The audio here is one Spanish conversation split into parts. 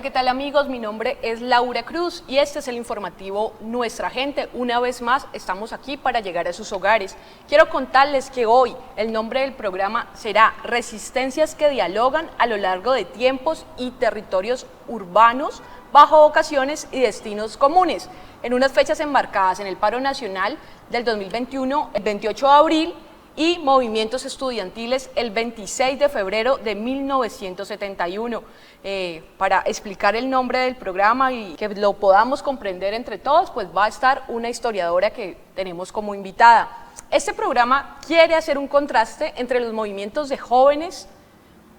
Hola, ¿qué tal amigos? Mi nombre es Laura Cruz y este es el informativo Nuestra Gente. Una vez más estamos aquí para llegar a sus hogares. Quiero contarles que hoy el nombre del programa será Resistencias que dialogan a lo largo de tiempos y territorios urbanos bajo vocaciones y destinos comunes, en unas fechas enmarcadas en el paro nacional del 2021, el 28 de abril, y movimientos estudiantiles el 26 de febrero de 1971. Para explicar el nombre del programa y que lo podamos comprender entre todos, pues va a estar una historiadora que tenemos como invitada. Este programa quiere hacer un contraste entre los movimientos de jóvenes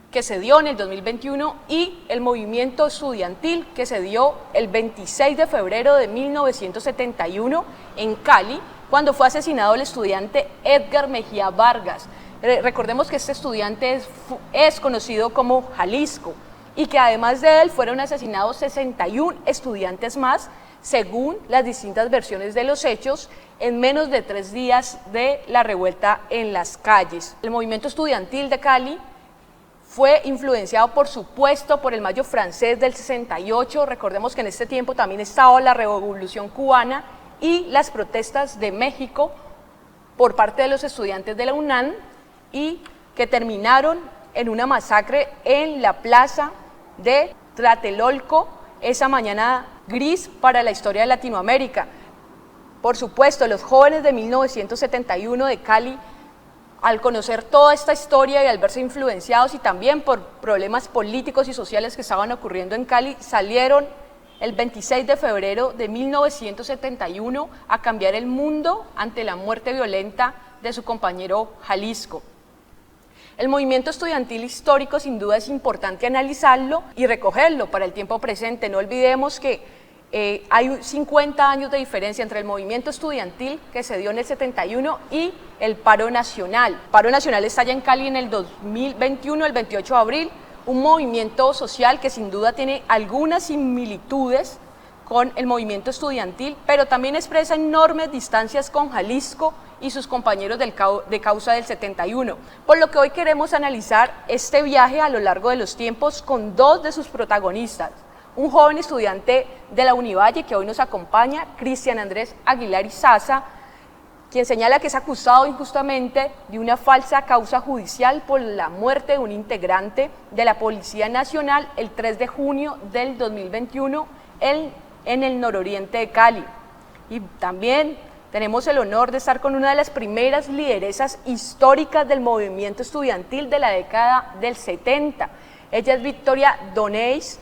que se dio en el 2021 y el movimiento estudiantil que se dio el 26 de febrero de 1971 en Cali, cuando fue asesinado el estudiante Edgar Mejía Vargas. Recordemos que este estudiante es conocido como Jalisco y que además de él fueron asesinados 61 estudiantes más, según las distintas versiones de los hechos, en menos de 3 días de la revuelta en las calles. El movimiento estudiantil de Cali fue influenciado, por supuesto, por el Mayo francés del 68. Recordemos que en este tiempo también estaba la Revolución cubana y las protestas de México por parte de los estudiantes de la UNAM, y que terminaron en una masacre en la plaza de Tlatelolco, esa mañana gris para la historia de Latinoamérica. Por supuesto, los jóvenes de 1971 de Cali, al conocer toda esta historia y al verse influenciados y también por problemas políticos y sociales que estaban ocurriendo en Cali, salieron el 26 de febrero de 1971 a cambiar el mundo ante la muerte violenta de su compañero Jalisco. El movimiento estudiantil histórico sin duda es importante analizarlo y recogerlo para el tiempo presente. No olvidemos que hay 50 años de diferencia entre el movimiento estudiantil que se dio en el 71 y el paro nacional. El paro nacional estalla en Cali en el 2021, el 28 de abril, un movimiento social que sin duda tiene algunas similitudes con el movimiento estudiantil, pero también expresa enormes distancias con Jalisco y sus compañeros de causa del 71, por lo que hoy queremos analizar este viaje a lo largo de los tiempos con dos de sus protagonistas. Un joven estudiante de la Univalle que hoy nos acompaña, Cristian Andrés Aguilar Izaza, quien señala que es acusado injustamente de una falsa causa judicial por la muerte de un integrante de la Policía Nacional el 3 de junio del 2021 en el nororiente de Cali. Y también tenemos el honor de estar con una de las primeras lideresas históricas del movimiento estudiantil de la década del 70. Ella es Victoria Donés,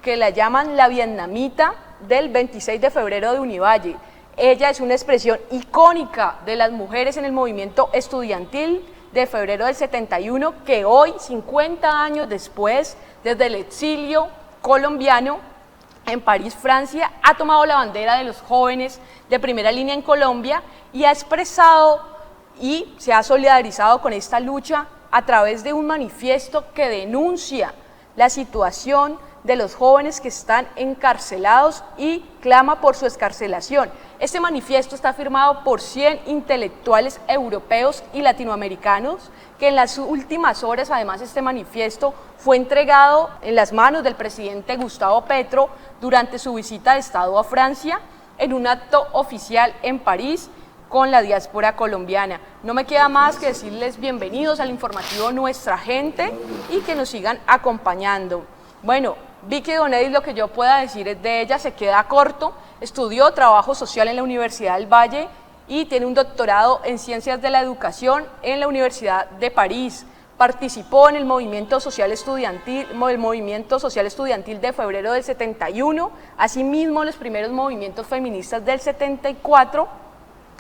que la llaman la vietnamita del 26 de febrero de Univalle. Ella es una expresión icónica de las mujeres en el movimiento estudiantil de febrero del 71, que hoy, 50 años después, desde el exilio colombiano en París, Francia, ha tomado la bandera de los jóvenes de primera línea en Colombia y ha expresado y se ha solidarizado con esta lucha a través de un manifiesto que denuncia la situación de los jóvenes que están encarcelados y clama por su excarcelación. Este manifiesto está firmado por 100 intelectuales europeos y latinoamericanos, que en las últimas horas, además, este manifiesto fue entregado en las manos del presidente Gustavo Petro durante su visita de Estado a Francia, en un acto oficial en París con la diáspora colombiana. No me queda más que decirles bienvenidos al informativo Nuestra Gente y que nos sigan acompañando. Bueno, Vicky Donés, lo que yo pueda decir de ella se queda corto. Estudió trabajo social en la Universidad del Valle y tiene un doctorado en Ciencias de la Educación en la Universidad de París. Participó en el movimiento social estudiantil de febrero del 71, asimismo en los primeros movimientos feministas del 74,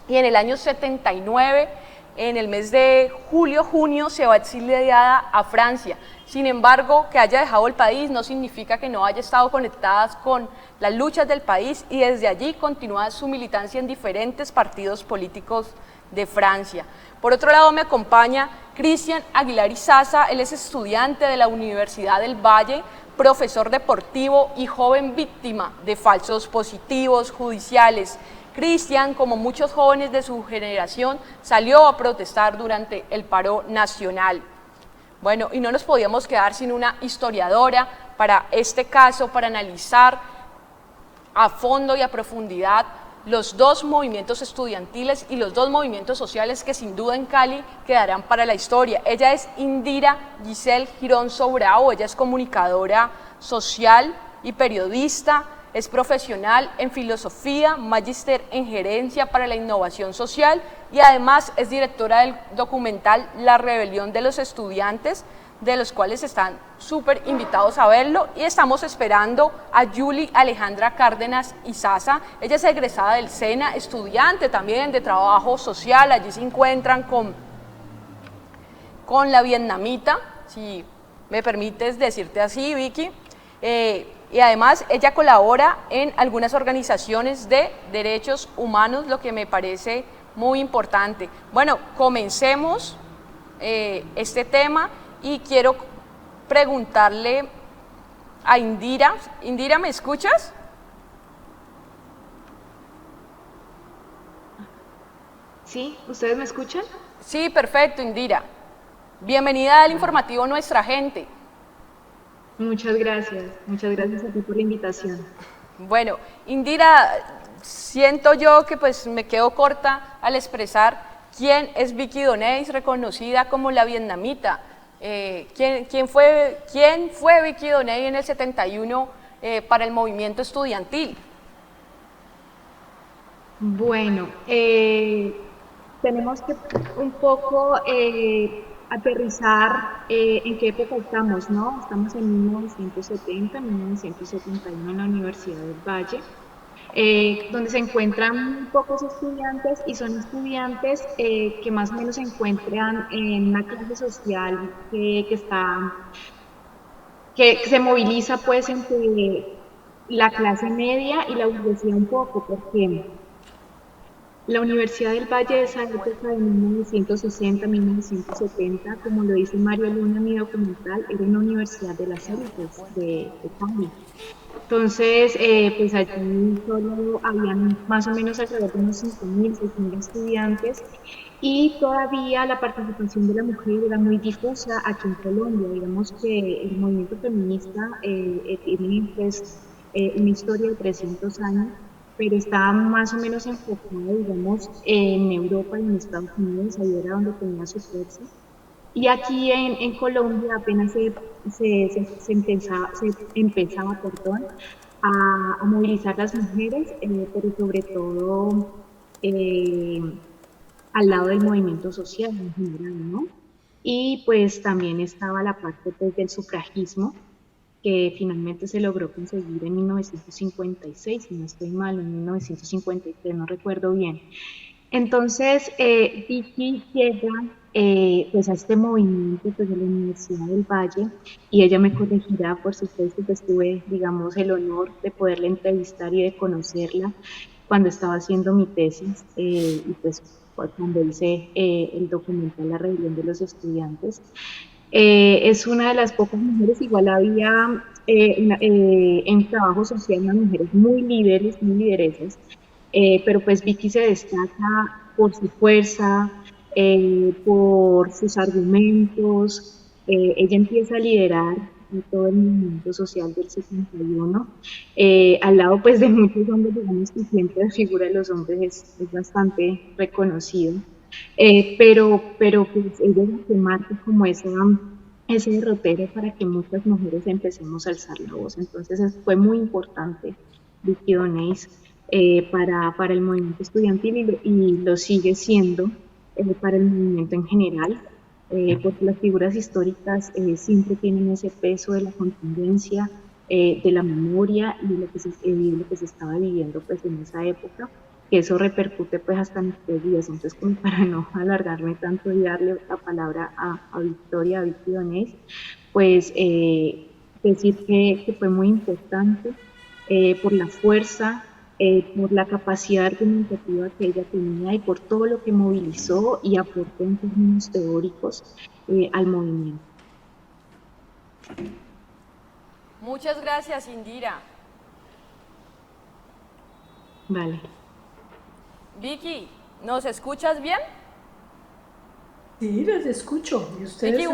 y en el año 79, en el mes de julio-junio, se va exiliada a Francia. Sin embargo, que haya dejado el país no significa que no haya estado conectada con las luchas del país, y desde allí continúa su militancia en diferentes partidos políticos de Francia. Por otro lado, me acompaña Cristian Aguilar Izaza. Él es estudiante de la Universidad del Valle, profesor deportivo y joven víctima de falsos positivos judiciales. Cristian, como muchos jóvenes de su generación, salió a protestar durante el paro nacional. Bueno, y no nos podíamos quedar sin una historiadora para este caso, para analizar a fondo y a profundidad los dos movimientos estudiantiles y los dos movimientos sociales que sin duda en Cali quedarán para la historia. Ella es Indira Giselle Girón Sobrao, ella es comunicadora social y periodista, es profesional en filosofía, magíster en gerencia para la innovación social y además es directora del documental La Rebelión de los Estudiantes, de los cuales están súper invitados a verlo, y estamos esperando a Yuli Alejandra Cárdenas Izaza. Ella es egresada del SENA, estudiante también de trabajo social, allí se encuentran con la vietnamita, si me permites decirte así, Vicky, y además ella colabora en algunas organizaciones de derechos humanos, lo que me parece muy importante. Bueno, comencemos este tema. Y quiero preguntarle a Indira. Indira, ¿me escuchas? Sí, ¿ustedes me escuchan? Sí, perfecto, Indira. Bienvenida al informativo Nuestra Gente. Muchas gracias a ti por la invitación. Bueno, Indira, siento yo que pues me quedo corta al expresar quién es Vicky Donés, reconocida como la vietnamita. ¿Quién fue Vicky Donés en el 71 para el movimiento estudiantil? Bueno, tenemos que un poco aterrizar en qué época estamos, ¿no? Estamos en 1970, 1971 en la Universidad del Valle, donde se encuentran muy pocos estudiantes y son estudiantes que más o menos se encuentran en una clase social que se moviliza pues entre la clase media y la burguesía un poco, porque la Universidad del Valle de esa época de 1960-1970, como lo dice Mario Luna en mi documental, era una universidad de las élites de Cali. Entonces, pues allí solo habían más o menos alrededor de unos 5.000, 6.000 estudiantes y todavía la participación de la mujer era muy difusa aquí en Colombia. Digamos que el movimiento feminista tiene pues, una historia de 300 años, pero está más o menos enfocado, digamos, en Europa y en Estados Unidos, ahí era donde tenía su fuerza. Y aquí en Colombia apenas se empezaba, perdón, a movilizar las mujeres, pero sobre todo eh, al lado del movimiento social en general, ¿no? Y pues también estaba la parte pues, del sufragismo, que finalmente se logró conseguir en 1956, si no estoy mal, en 1953, no recuerdo bien. Entonces, Vicky llega pues a este movimiento pues, de la Universidad del Valle y ella me corregirá, por supuesto, que tuve, digamos, el honor de poderla entrevistar y de conocerla cuando estaba haciendo mi tesis y pues cuando hice el documental La Rebelión de los Estudiantes. Es una de las pocas mujeres, igual había en trabajo social unas mujeres muy líderes, muy lideresas, pero pues Vicky se destaca por su fuerza, por sus argumentos, ella empieza a liderar todo el movimiento social del 71, al lado pues de muchos hombres, digamos que siempre la figura de los hombres es bastante reconocido, pero pues ella es la que marca como ese derrotero para que muchas mujeres empecemos a alzar la voz. Entonces fue muy importante Vicky Donés para el movimiento estudiantil y lo sigue siendo para el movimiento en general, porque las figuras históricas siempre tienen ese peso de la contundencia, de la memoria y de lo que se estaba viviendo pues en esa época, que eso repercute pues hasta nuestros días. Entonces, como para no alargarme tanto y darle la palabra a Victoria, a Vicky Donés, pues decir que fue muy importante por la fuerza, por la capacidad argumentativa que ella tenía y por todo lo que movilizó y aportó en términos teóricos al movimiento. Muchas gracias, Indira. Vale. Vicky, ¿nos escuchas bien? Sí, les escucho. ¿Y Vicky, ustedes?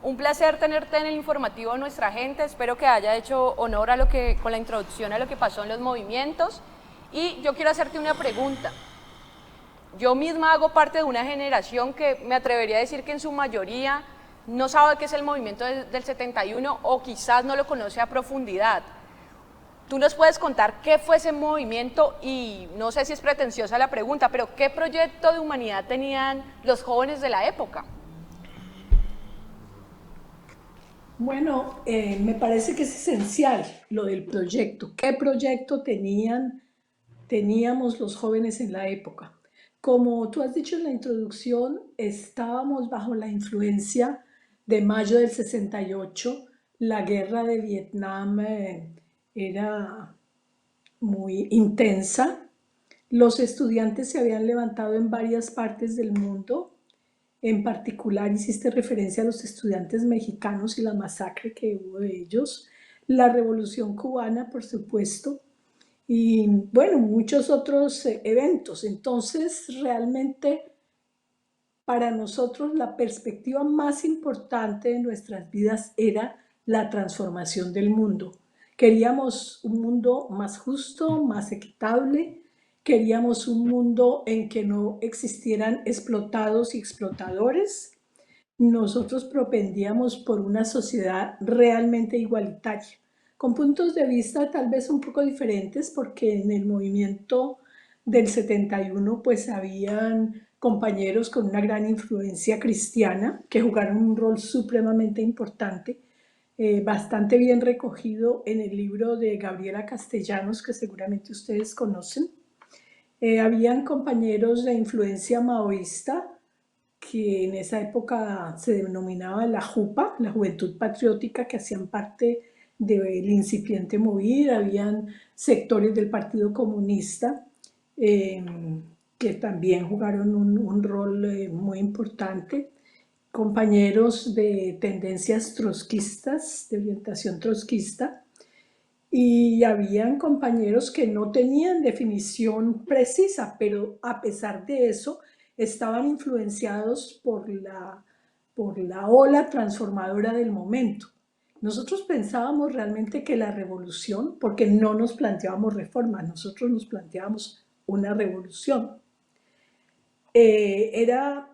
Un placer tenerte en el informativo de Nuestra Gente. Espero que haya hecho honor a con la introducción a lo que pasó en los movimientos. Y yo quiero hacerte una pregunta. Yo misma hago parte de una generación que me atrevería a decir que en su mayoría no sabe qué es el movimiento del 71 o quizás no lo conoce a profundidad. ¿Tú nos puedes contar qué fue ese movimiento? Y no sé si es pretenciosa la pregunta, pero ¿qué proyecto de humanidad tenían los jóvenes de la época? Bueno, me parece que es esencial lo del proyecto. ¿Qué proyecto teníamos los jóvenes en la época? Como tú has dicho en la introducción, estábamos bajo la influencia de mayo del 68. La guerra de Vietnam era muy intensa. Los estudiantes se habían levantado en varias partes del mundo. En particular, hiciste referencia a los estudiantes mexicanos y la masacre que hubo de ellos, la Revolución Cubana, por supuesto, y bueno, muchos otros eventos. Entonces, realmente, para nosotros la perspectiva más importante de nuestras vidas era la transformación del mundo. Queríamos un mundo más justo, más equitable. Queríamos un mundo en que no existieran explotados y explotadores. Nosotros propendíamos por una sociedad realmente igualitaria, con puntos de vista tal vez un poco diferentes, porque en el movimiento del 71 pues habían compañeros con una gran influencia cristiana que jugaron un rol supremamente importante, bastante bien recogido en el libro de Gabriela Castellanos, que seguramente ustedes conocen. Habían compañeros de influencia maoísta, que en esa época se denominaba la JUPA, la Juventud Patriótica, que hacían parte del incipiente movida. Habían sectores del Partido Comunista eh, que también jugaron un rol muy importante, compañeros de tendencias trotskistas, de orientación trotskista, y habían compañeros que no tenían definición precisa, pero a pesar de eso estaban influenciados por la ola transformadora del momento. Nosotros pensábamos realmente que la revolución, porque no nos planteábamos reformas, nosotros nos planteábamos una revolución, era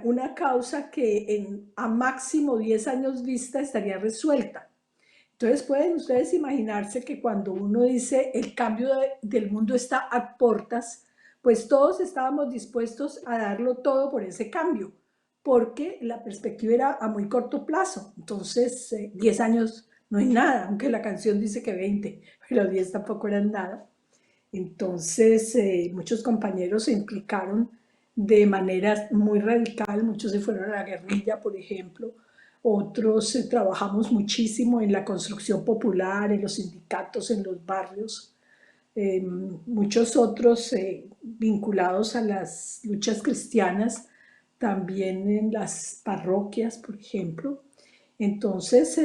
una causa que a máximo 10 años vista estaría resuelta. Entonces pueden ustedes imaginarse que cuando uno dice el cambio del mundo está a portas, pues todos estábamos dispuestos a darlo todo por ese cambio, porque la perspectiva era a muy corto plazo. Entonces 10 años no es nada, aunque la canción dice que 20, pero 10 tampoco eran nada. Entonces muchos compañeros se implicaron de manera muy radical, muchos se fueron a la guerrilla, por ejemplo. Otros trabajamos muchísimo en la construcción popular, en los sindicatos, en los barrios. Muchos otros vinculados a las luchas cristianas, también en las parroquias, por ejemplo. Entonces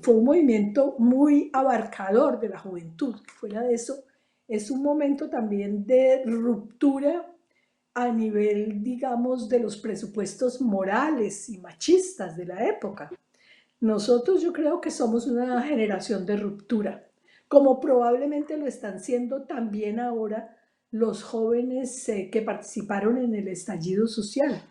fue un movimiento muy abarcador de la juventud. Fuera de eso, es un momento también de ruptura a nivel, digamos, de los presupuestos morales y machistas de la época. Nosotros yo creo que somos una generación de ruptura, como probablemente lo están siendo también ahora los jóvenes que participaron en el estallido social.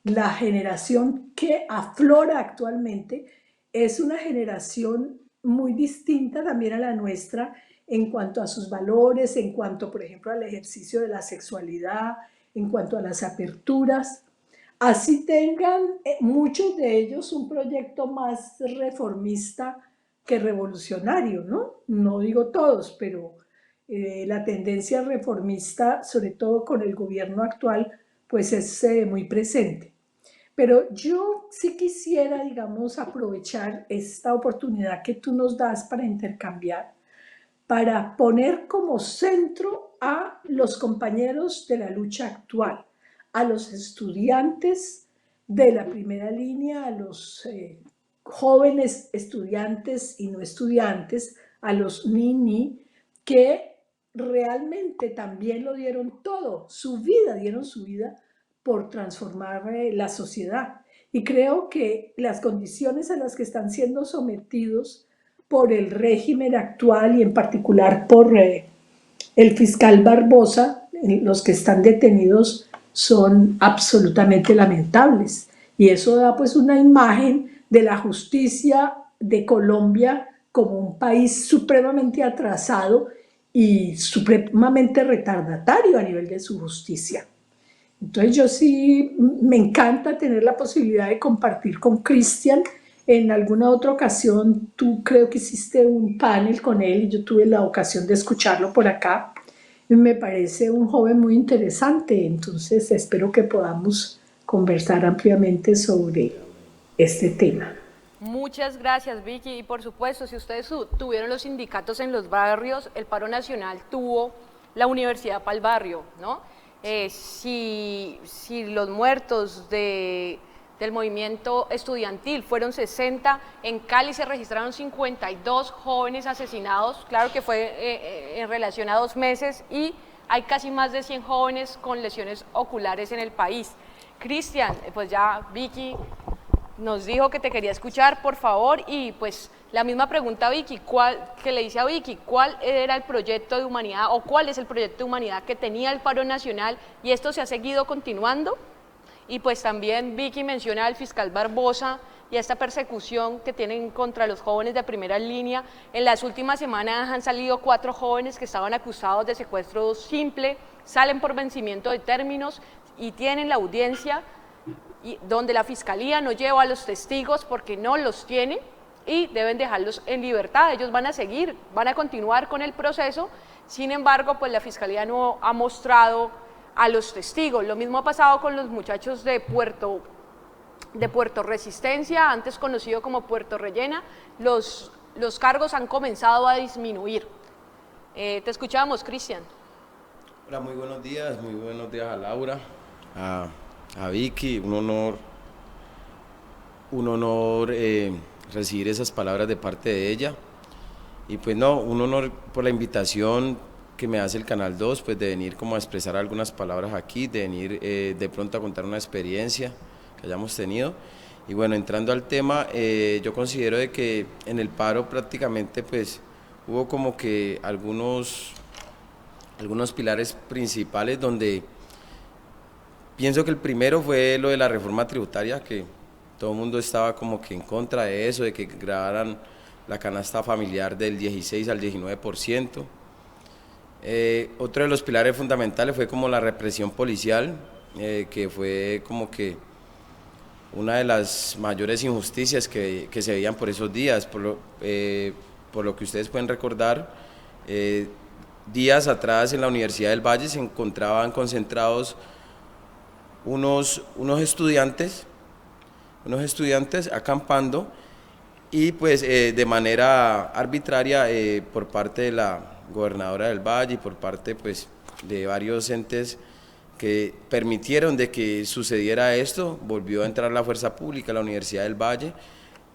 La generación que aflora actualmente es una generación muy distinta también a la nuestra en cuanto a sus valores, en cuanto, por ejemplo, al ejercicio de la sexualidad, en cuanto a las aperturas. Así tengan muchos de ellos un proyecto más reformista que revolucionario, ¿no? No digo todos, pero la tendencia reformista, sobre todo con el gobierno actual, pues es muy presente. Pero yo sí quisiera, digamos, aprovechar esta oportunidad que tú nos das para intercambiar, para poner como centro a los compañeros de la lucha actual, a los estudiantes de la primera línea, a los jóvenes estudiantes y no estudiantes, a los niños que realmente también lo dieron todo, su vida, dieron su vida por transformar la sociedad. Y creo que las condiciones a las que están siendo sometidos por el régimen actual y en particular por el fiscal Barbosa, los que están detenidos son absolutamente lamentables. Y eso da pues una imagen de la justicia de Colombia como un país supremamente atrasado y supremamente retardatario a nivel de su justicia. Entonces yo sí me encanta tener la posibilidad de compartir con Cristian. En alguna otra ocasión tú creo que hiciste un panel con él y yo tuve la ocasión de escucharlo por acá. Y me parece un joven muy interesante, entonces espero que podamos conversar ampliamente sobre este tema. Muchas gracias, Vicky. Y por supuesto, si ustedes tuvieron los sindicatos en los barrios, el paro nacional tuvo la Universidad para el barrio, ¿no? Si los muertos del movimiento estudiantil fueron 60, en Cali se registraron 52 jóvenes asesinados, claro que fue en relación a 2 meses, y hay casi más de 100 jóvenes con lesiones oculares en el país. Cristian, pues ya Vicky nos dijo que te quería escuchar, por favor, y pues la misma pregunta a Vicky, que le hice a Vicky, ¿cuál era el proyecto de humanidad o cuál es el proyecto de humanidad que tenía el paro nacional y esto se ha seguido continuando? Y pues también Vicky menciona al fiscal Barbosa y a esta persecución que tienen contra los jóvenes de primera línea. En las últimas semanas han salido 4 jóvenes que estaban acusados de secuestro simple, salen por vencimiento de términos y tienen la audiencia donde la fiscalía no lleva a los testigos porque no los tiene y deben dejarlos en libertad. Ellos van a seguir, van a continuar con el proceso, sin embargo, pues la fiscalía no ha mostrado a los testigos. Lo mismo ha pasado con los muchachos de Puerto Resistencia, antes conocido como Puerto Rellena. Los cargos han comenzado a disminuir. Te escuchamos, Cristian. Hola, muy buenos días a Laura, a Vicky, un honor recibir esas palabras de parte de ella. Y pues no, un honor por la invitación que me hace el Canal 2, pues de venir como a expresar algunas palabras aquí, de venir de pronto a contar una experiencia que hayamos tenido. Y bueno, entrando al tema, yo considero de que en el paro prácticamente pues hubo como que algunos pilares principales donde pienso que el primero fue lo de la reforma tributaria, que todo el mundo estaba como que en contra de eso, de que grabaran la canasta familiar del 16 al 19%. Otro de los pilares fundamentales fue como la represión policial, que fue como que una de las mayores injusticias que se veían por esos días, por lo que ustedes pueden recordar. Días atrás en la Universidad del Valle se encontraban concentrados unos estudiantes acampando y pues de manera arbitraria por parte de la gobernadora del Valle y por parte pues de varios entes que permitieron de que sucediera esto, volvió a entrar la fuerza pública a la Universidad del Valle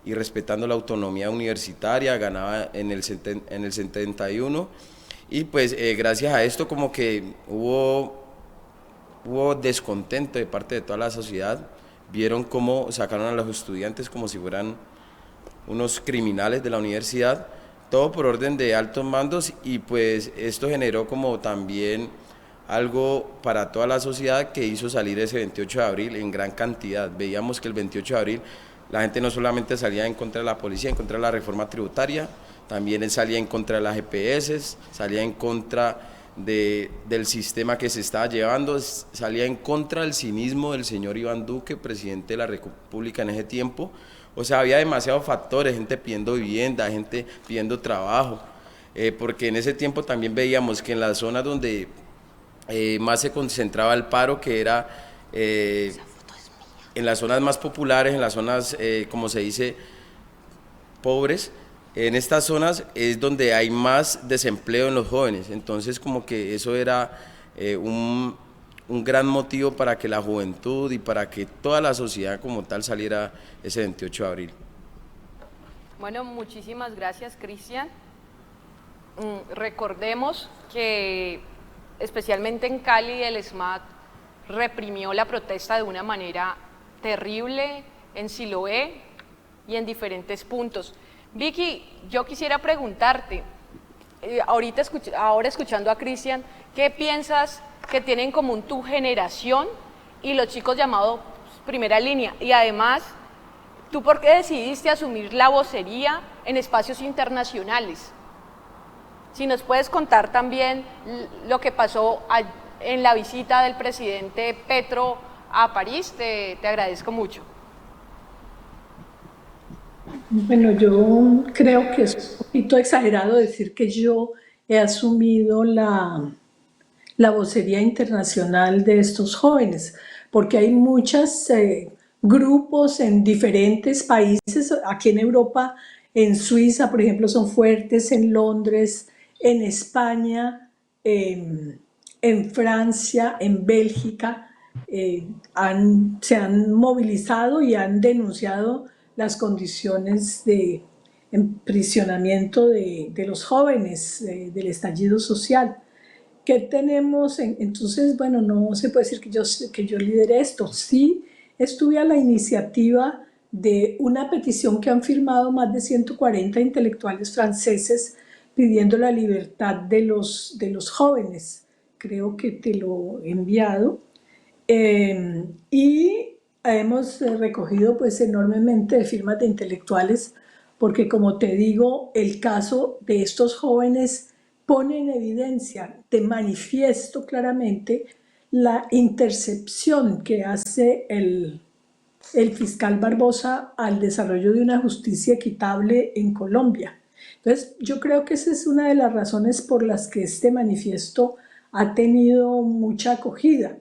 y respetando la autonomía universitaria, ganaba en el 71 y pues gracias a esto como que hubo descontento de parte de toda la sociedad, vieron cómo sacaron a los estudiantes como si fueran unos criminales de la universidad, todo por orden de altos mandos y pues esto generó como también algo para toda la sociedad que hizo salir ese 28 de abril en gran cantidad. Veíamos que el 28 de abril la gente no solamente salía en contra de la policía, en contra de la reforma tributaria, también salía en contra de las EPS, salía en contra del sistema que se estaba llevando, salía en contra del cinismo del señor Iván Duque, presidente de la República en ese tiempo. O sea, había demasiados factores, gente pidiendo vivienda, gente pidiendo trabajo, porque en ese tiempo también veíamos que en las zonas donde más se concentraba el paro, que era en las zonas más populares, en las zonas, como se dice, pobres, en estas zonas es donde hay más desempleo en los jóvenes, entonces como que eso era un gran motivo para que la juventud y para que toda la sociedad como tal saliera ese 28 de abril. Bueno, muchísimas gracias, Cristian. Recordemos que especialmente en Cali el SMAT reprimió la protesta de una manera terrible. en Siloé y en diferentes puntos. Vicky, yo quisiera preguntarte, ahora escuchando a Cristian, ¿qué piensas que tiene en común tu generación y los chicos llamados primera línea? Y además, ¿tú por qué decidiste asumir la vocería en espacios internacionales? Si nos puedes contar también lo que pasó en la visita del presidente Petro a París, te agradezco mucho. Bueno, yo creo que es un poquito exagerado decir que yo he asumido la vocería internacional de estos jóvenes, porque hay muchos grupos en diferentes países, aquí en Europa, en Suiza, por ejemplo, son fuertes, en Londres, en España, en Francia, en Bélgica, se han movilizado y han denunciado las condiciones de emprisionamiento de los jóvenes, del estallido social. ¿Qué tenemos? Entonces, bueno, no se puede decir que yo lidere esto. Sí, estuve a la iniciativa de una petición que han firmado más de 140 intelectuales franceses pidiendo la libertad de los jóvenes. Creo que te lo he enviado. Y hemos recogido pues enormemente de firmas de intelectuales porque, como te digo, el caso de estos jóvenes pone en evidencia, de manifiesto claramente, la intercepción que hace el fiscal Barbosa al desarrollo de una justicia equitable en Colombia. Entonces, yo creo que esa es una de las razones por las que este manifiesto ha tenido mucha acogida.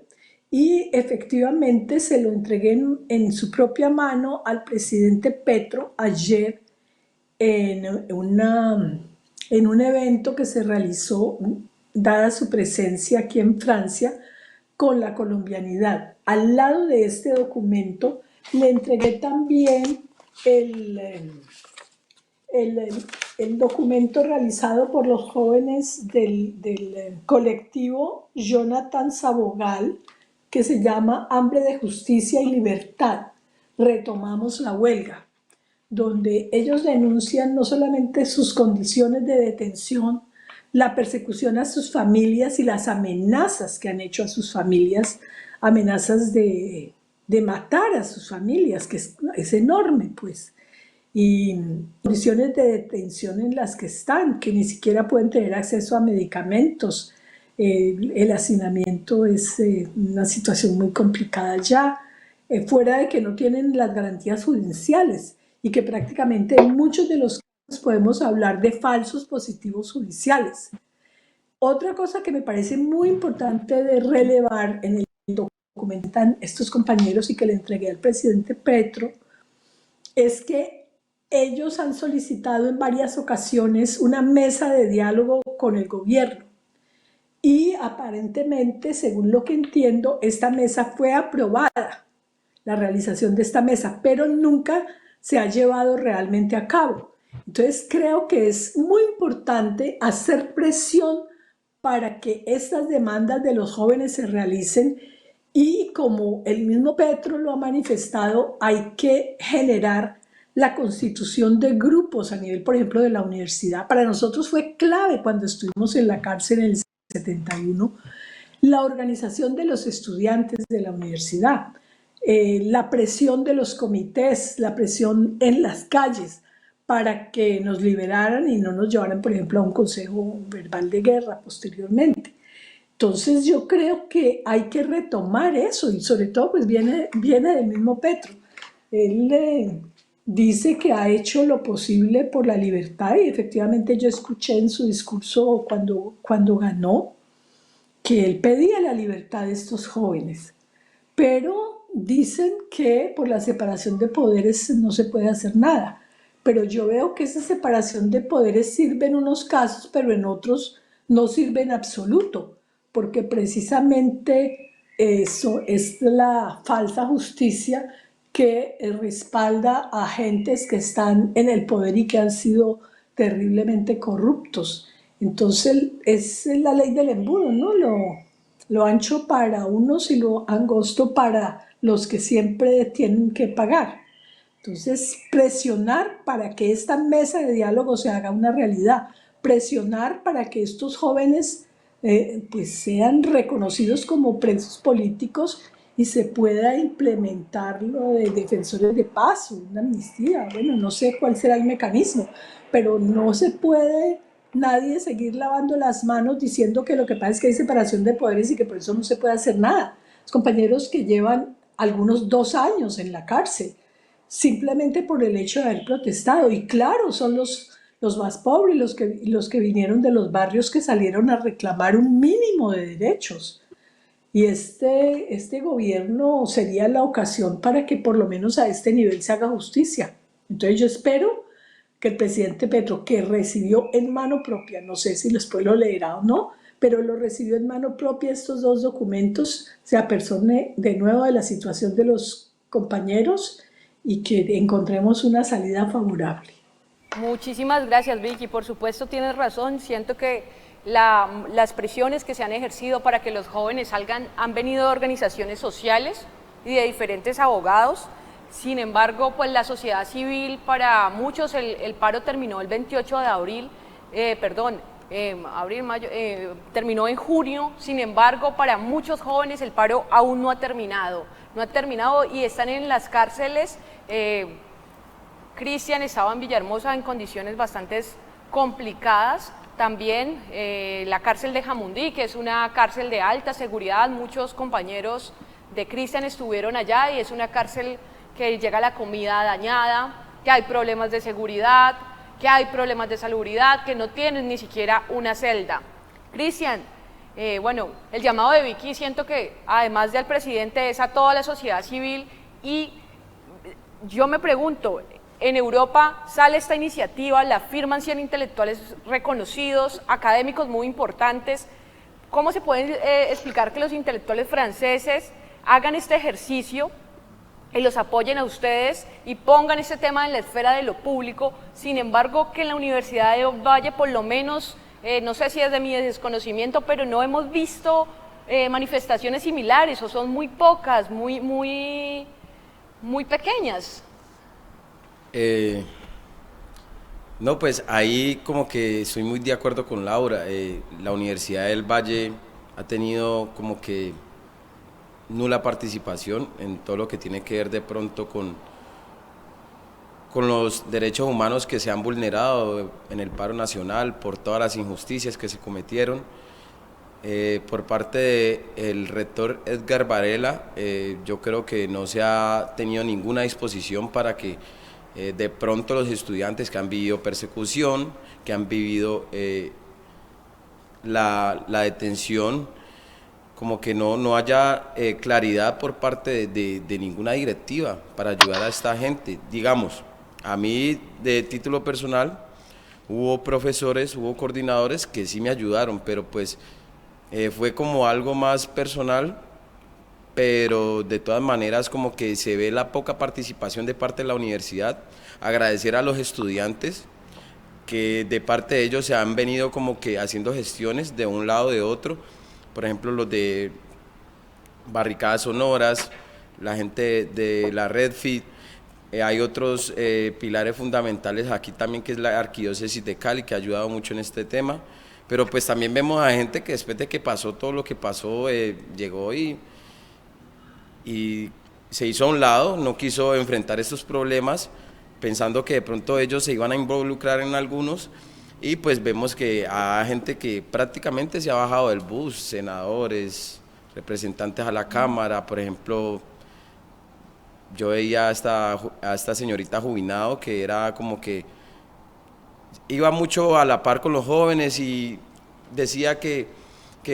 Y efectivamente se lo entregué en su propia mano al presidente Petro ayer en un evento que se realizó, dada su presencia aquí en Francia, con la colombianidad. Al lado de este documento le entregué también el documento realizado por los jóvenes del colectivo Jonathan Sabogal, que se llama Hambre de Justicia y Libertad, retomamos la huelga, donde ellos denuncian no solamente sus condiciones de detención, la persecución a sus familias y las amenazas que han hecho a sus familias, amenazas de matar a sus familias, que es enorme, pues, y condiciones de detención en las que están, que ni siquiera pueden tener acceso a medicamentos. El hacinamiento es una situación muy complicada ya, fuera de que no tienen las garantías judiciales y que prácticamente en muchos de los casos podemos hablar de falsos positivos judiciales. Otra cosa que me parece muy importante de relevar en el documento estos compañeros y que le entregué al presidente Petro es que ellos han solicitado en varias ocasiones una mesa de diálogo con el gobierno. Y aparentemente, según lo que entiendo, esta mesa fue aprobada, la realización de esta mesa, pero nunca se ha llevado realmente a cabo. Entonces creo que es muy importante hacer presión para que estas demandas de los jóvenes se realicen y, como el mismo Petro lo ha manifestado, hay que generar la constitución de grupos a nivel, por ejemplo, de la universidad. Para nosotros fue clave cuando estuvimos en la cárcel en el 71, la organización de los estudiantes de la universidad, la presión de los comités, la presión en las calles para que nos liberaran y no nos llevaran, por ejemplo, a un consejo verbal de guerra posteriormente. Entonces yo creo que hay que retomar eso y sobre todo pues viene del mismo Petro. Él dice que ha hecho lo posible por la libertad y efectivamente yo escuché en su discurso cuando ganó que él pedía la libertad de estos jóvenes, pero dicen que por la separación de poderes no se puede hacer nada. Pero yo veo que esa separación de poderes sirve en unos casos, pero en otros no sirve en absoluto, porque precisamente eso es la falsa justicia que respalda a agentes que están en el poder y que han sido terriblemente corruptos. Entonces es la ley del embudo, ¿no? Lo ancho para unos y lo angosto para los que siempre tienen que pagar. Entonces, presionar para que esta mesa de diálogo se haga una realidad, presionar para que estos jóvenes pues sean reconocidos como presos políticos y se pueda implementar lo de defensores de paz o una amnistía. Bueno, no sé cuál será el mecanismo, pero no se puede nadie seguir lavando las manos diciendo que lo que pasa es que hay separación de poderes y que por eso no se puede hacer nada. Los compañeros que llevan algunos 2 años en la cárcel, simplemente por el hecho de haber protestado. Y claro, son los más pobres, los que vinieron de los barrios que salieron a reclamar un mínimo de derechos. Y este gobierno sería la ocasión para que por lo menos a este nivel se haga justicia. Entonces yo espero que el presidente Petro, que recibió en mano propia, no sé si después lo leerá o no, pero lo recibió en mano propia estos 2 documentos, se apersone de nuevo de la situación de los compañeros y que encontremos una salida favorable. Muchísimas gracias, Vicky. Por supuesto, tienes razón. Siento que las presiones que se han ejercido para que los jóvenes salgan han venido de organizaciones sociales y de diferentes abogados. Sin embargo, pues la sociedad civil, para muchos el paro terminó el 28 de abril, mayo, terminó en junio. Sin embargo, para muchos jóvenes el paro aún no ha terminado y están en las cárceles. Cristian estaba en Villahermosa en condiciones bastante complicadas. También la cárcel de Jamundí, que es una cárcel de alta seguridad. Muchos compañeros de Cristian estuvieron allá y es una cárcel que llega la comida dañada, que hay problemas de seguridad, que hay problemas de salubridad, que no tienen ni siquiera una celda. Cristian, bueno, el llamado de Vicky siento que además del presidente es a toda la sociedad civil y yo me pregunto, en Europa sale esta iniciativa, la firman 100 intelectuales reconocidos, académicos muy importantes. ¿Cómo se puede explicar que los intelectuales franceses hagan este ejercicio y los apoyen a ustedes y pongan este tema en la esfera de lo público? Sin embargo, que en la Universidad de Valle, por lo menos, no sé si es de mi desconocimiento, pero no hemos visto manifestaciones similares o son muy pocas, muy pequeñas. No, pues ahí como que estoy muy de acuerdo con Laura. La Universidad del Valle ha tenido como que nula participación en todo lo que tiene que ver de pronto con los derechos humanos que se han vulnerado en el paro nacional por todas las injusticias que se cometieron. Por parte del rector Edgar Varela, yo creo que no se ha tenido ninguna disposición para que de pronto los estudiantes que han vivido persecución, que han vivido la detención, como que no haya claridad por parte de ninguna directiva para ayudar a esta gente. Digamos, a mí de título personal hubo profesores, hubo coordinadores que sí me ayudaron, pero pues fue como algo más personal, pero de todas maneras como que se ve la poca participación de parte de la universidad. Agradecer a los estudiantes que de parte de ellos se han venido como que haciendo gestiones de un lado de otro, por ejemplo los de Barricadas Sonoras, la gente de la Redfit, hay otros pilares fundamentales aquí también que es la Arquidiócesis de Cali que ha ayudado mucho en este tema, pero pues también vemos a gente que después de que pasó todo lo que pasó llegó y se hizo a un lado, no quiso enfrentar estos problemas, pensando que de pronto ellos se iban a involucrar en algunos, y pues vemos que hay gente que prácticamente se ha bajado del bus, senadores, representantes a la Cámara, por ejemplo, yo veía a esta señorita Jubilado que era como que iba mucho a la par con los jóvenes y decía que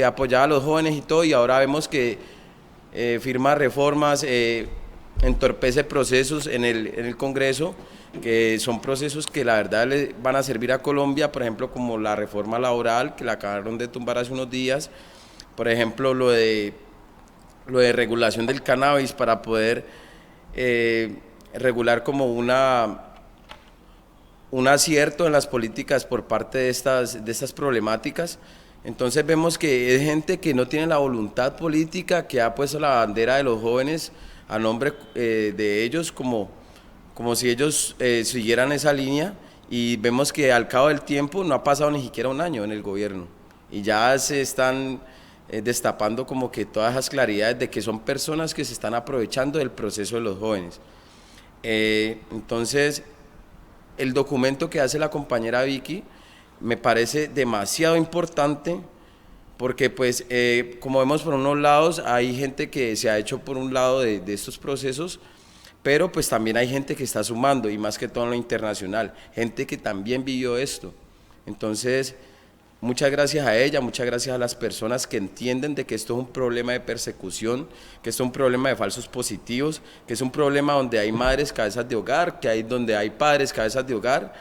apoyaba a los jóvenes y todo, y ahora vemos que firma reformas, entorpece procesos en el Congreso, que son procesos que la verdad le van a servir a Colombia, por ejemplo como la reforma laboral que la acabaron de tumbar hace unos días, por ejemplo lo de regulación del cannabis para poder regular como un acierto en las políticas por parte de estas problemáticas. Entonces vemos que es gente que no tiene la voluntad política, que ha puesto la bandera de los jóvenes a nombre de ellos como como si ellos siguieran esa línea, y vemos que al cabo del tiempo no ha pasado ni siquiera un año en el gobierno y ya se están destapando como que todas esas claridades de que son personas que se están aprovechando del proceso de los jóvenes. Entonces, el documento que hace la compañera Vicky me parece demasiado importante, porque pues como vemos por unos lados hay gente que se ha hecho por un lado de estos procesos, pero pues también hay gente que está sumando, y más que todo en lo internacional, gente que también vivió esto. Entonces, muchas gracias a ella, muchas gracias a las personas que entienden de que esto es un problema de persecución, que esto es un problema de falsos positivos, que es un problema donde hay madres cabezas de hogar, donde hay padres cabezas de hogar,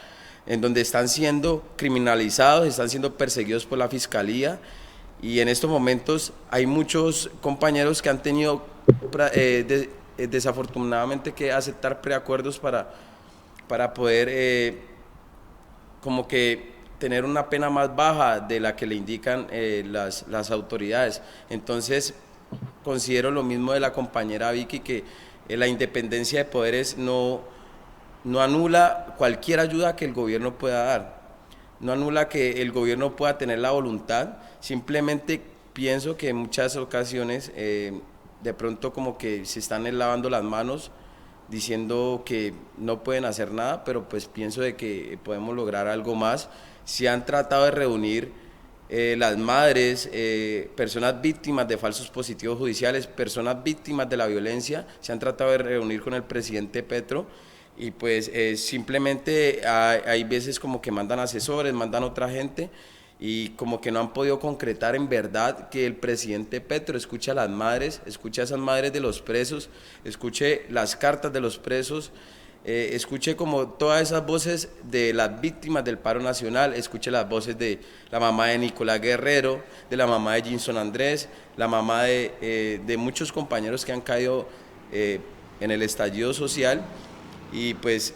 en donde están siendo criminalizados, están siendo perseguidos por la fiscalía, y en estos momentos hay muchos compañeros que han tenido desafortunadamente que aceptar preacuerdos para poder como que tener una pena más baja de la que le indican las autoridades. Entonces, considero lo mismo de la compañera Vicky, que la independencia de poderes no anula cualquier ayuda que el gobierno pueda dar, no anula que el gobierno pueda tener la voluntad. Simplemente pienso que en muchas ocasiones de pronto como que se están lavando las manos diciendo que no pueden hacer nada, pero pues pienso de que podemos lograr algo más. Se han tratado de reunir las madres, personas víctimas de falsos positivos judiciales, personas víctimas de la violencia, se han tratado de reunir con el presidente Petro, y pues simplemente hay veces como que mandan asesores, mandan otra gente, y como que no han podido concretar en verdad que el presidente Petro escuche a las madres, escuche a esas madres de los presos, escuche las cartas de los presos, escuche como todas esas voces de las víctimas del paro nacional, escuche las voces de la mamá de Nicolás Guerrero, de la mamá de Ginson Andrés, la mamá de muchos compañeros que han caído en el estallido social, y pues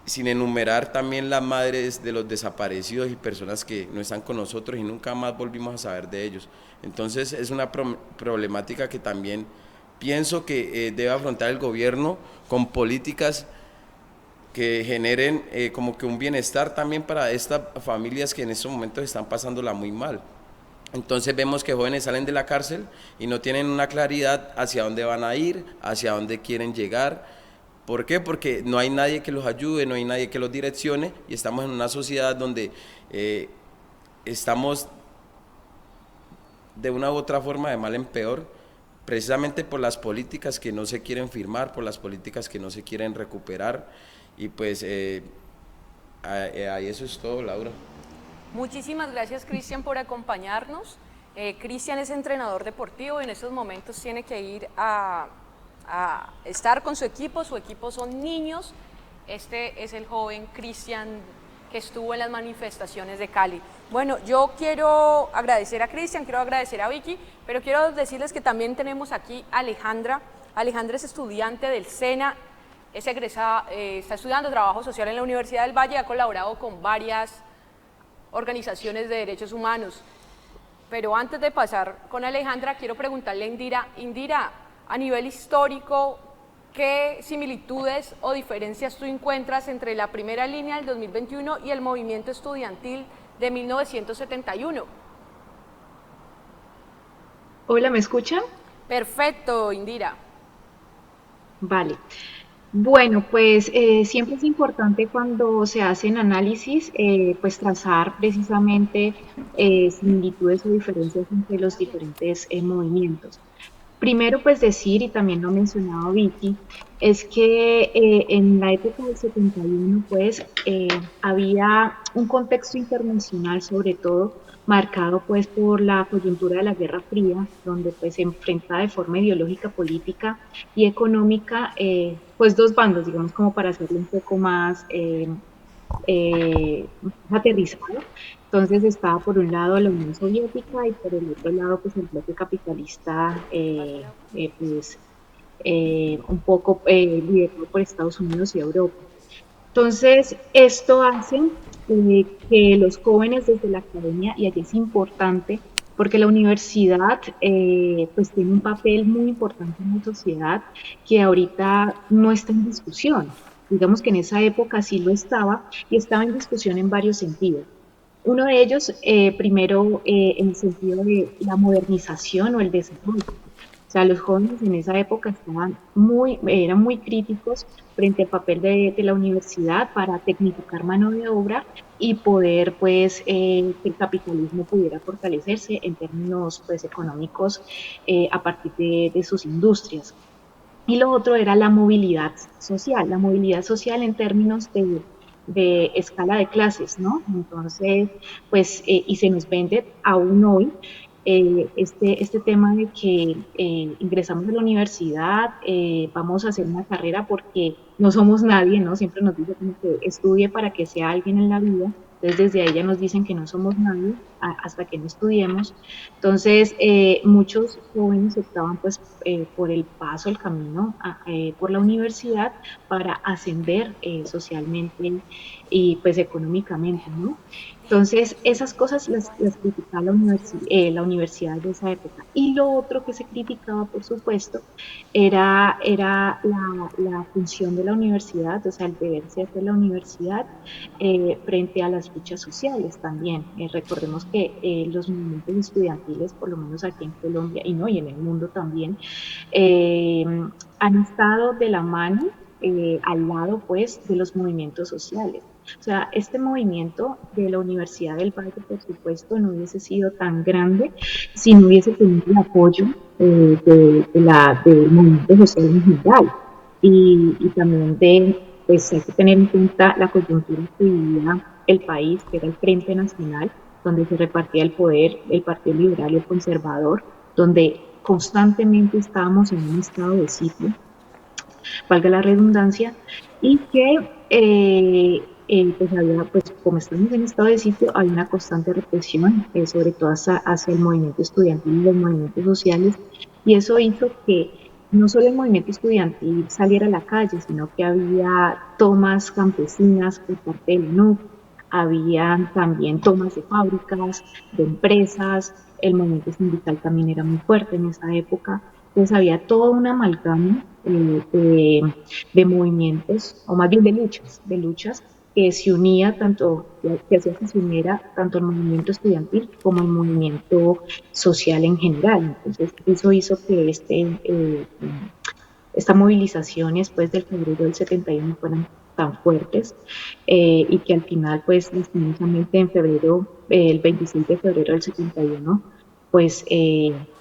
sin enumerar también las madres de los desaparecidos y personas que no están con nosotros y nunca más volvimos a saber de ellos. Entonces es una problemática que también pienso que debe afrontar el gobierno con políticas que generen como que un bienestar también para estas familias que en estos momentos están pasándola muy mal. Entonces vemos que jóvenes salen de la cárcel y no tienen una claridad hacia dónde van a ir, hacia dónde quieren llegar. ¿Por qué? Porque no hay nadie que los ayude, no hay nadie que los direccione, y estamos en una sociedad donde estamos de una u otra forma de mal en peor, precisamente por las políticas que no se quieren firmar, por las políticas que no se quieren recuperar, y pues ahí eso es todo, Laura. Muchísimas gracias, Cristian, por acompañarnos. Cristian es entrenador deportivo y en estos momentos tiene que ir a estar con su equipo son niños. Este es el joven Cristian que estuvo en las manifestaciones de Cali. Bueno, yo quiero agradecer a Cristian, quiero agradecer a Vicky, pero quiero decirles que también tenemos aquí a Alejandra. Alejandra es estudiante del SENA, es egresada, está estudiando trabajo social en la Universidad del Valle, ha colaborado con varias organizaciones de derechos humanos. Pero antes de pasar con Alejandra, quiero preguntarle a Indira, a nivel histórico, ¿qué similitudes o diferencias tú encuentras entre la primera línea del 2021 y el movimiento estudiantil de 1971? Hola, ¿me escuchan? Perfecto, Indira. Vale. Bueno, pues siempre es importante cuando se hacen análisis, pues trazar precisamente similitudes o diferencias entre los diferentes movimientos. Primero, pues decir, y también lo ha mencionado Vicky, es que en la época del 71, pues había un contexto internacional, sobre todo, marcado pues por la coyuntura de la Guerra Fría, donde pues se enfrenta de forma ideológica, política y económica, pues dos bandos, digamos, como para hacerlo un poco más aterrizado. Entonces estaba por un lado la Unión Soviética y por el otro lado pues el bloque capitalista un poco liderado por Estados Unidos y Europa. Entonces esto hace que los jóvenes desde la academia, y aquí es importante porque la universidad pues tiene un papel muy importante en la sociedad que ahorita no está en discusión. Digamos que en esa época sí lo estaba y estaba en discusión en varios sentidos. Uno de ellos, primero, en el sentido de la modernización o el desarrollo. O sea, los jóvenes en esa época eran muy críticos frente al papel de la universidad para tecnificar mano de obra y poder, pues, que el capitalismo pudiera fortalecerse en términos, pues, económicos a partir de sus industrias. Y lo otro era la movilidad social en términos de escala de clases, ¿no? Entonces, pues, y se nos vende aún hoy este tema de que ingresamos a la universidad, vamos a hacer una carrera porque no somos nadie, ¿no? Siempre nos dicen como que estudie para que sea alguien en la vida. Entonces, desde ahí ya nos dicen que no somos nadie hasta que no estudiemos. Entonces, muchos jóvenes optaban pues por el paso, el camino por la universidad para ascender socialmente y pues económicamente, ¿no? Entonces, esas cosas las criticaba la universidad de esa época. Y lo otro que se criticaba, por supuesto, era la función de la universidad, o sea, el deber ser de la universidad frente a las luchas sociales también. Recordemos que los movimientos estudiantiles, por lo menos aquí en Colombia y no y en el mundo también, eh, han estado de la mano al lado pues de los movimientos sociales. O sea, este movimiento de la Universidad del Valle, por supuesto, no hubiese sido tan grande si no hubiese tenido el apoyo del movimiento social en general. Y también pues hay que tener en cuenta la coyuntura que vivía el país, que era el Frente Nacional, donde se repartía el poder, el Partido Liberal y el Conservador, donde constantemente estábamos en un estado de sitio, valga la redundancia, y que pues había, pues como estamos en estado de sitio, hay una constante represión, sobre todo hacia el movimiento estudiantil y los movimientos sociales, y eso hizo que no solo el movimiento estudiantil saliera a la calle, sino que había tomas campesinas por parte del NUC, habían también tomas de fábricas, de empresas, el movimiento sindical también era muy fuerte en esa época, entonces había toda una amalgama de movimientos, o más bien de luchas que se unía tanto, que hacía que se uniera tanto el movimiento estudiantil como el movimiento social en general. Entonces eso hizo que esta movilización después del febrero del 71 fueran tan fuertes y que al final, pues, lastimosamente en febrero, el 26 de febrero del 71, pues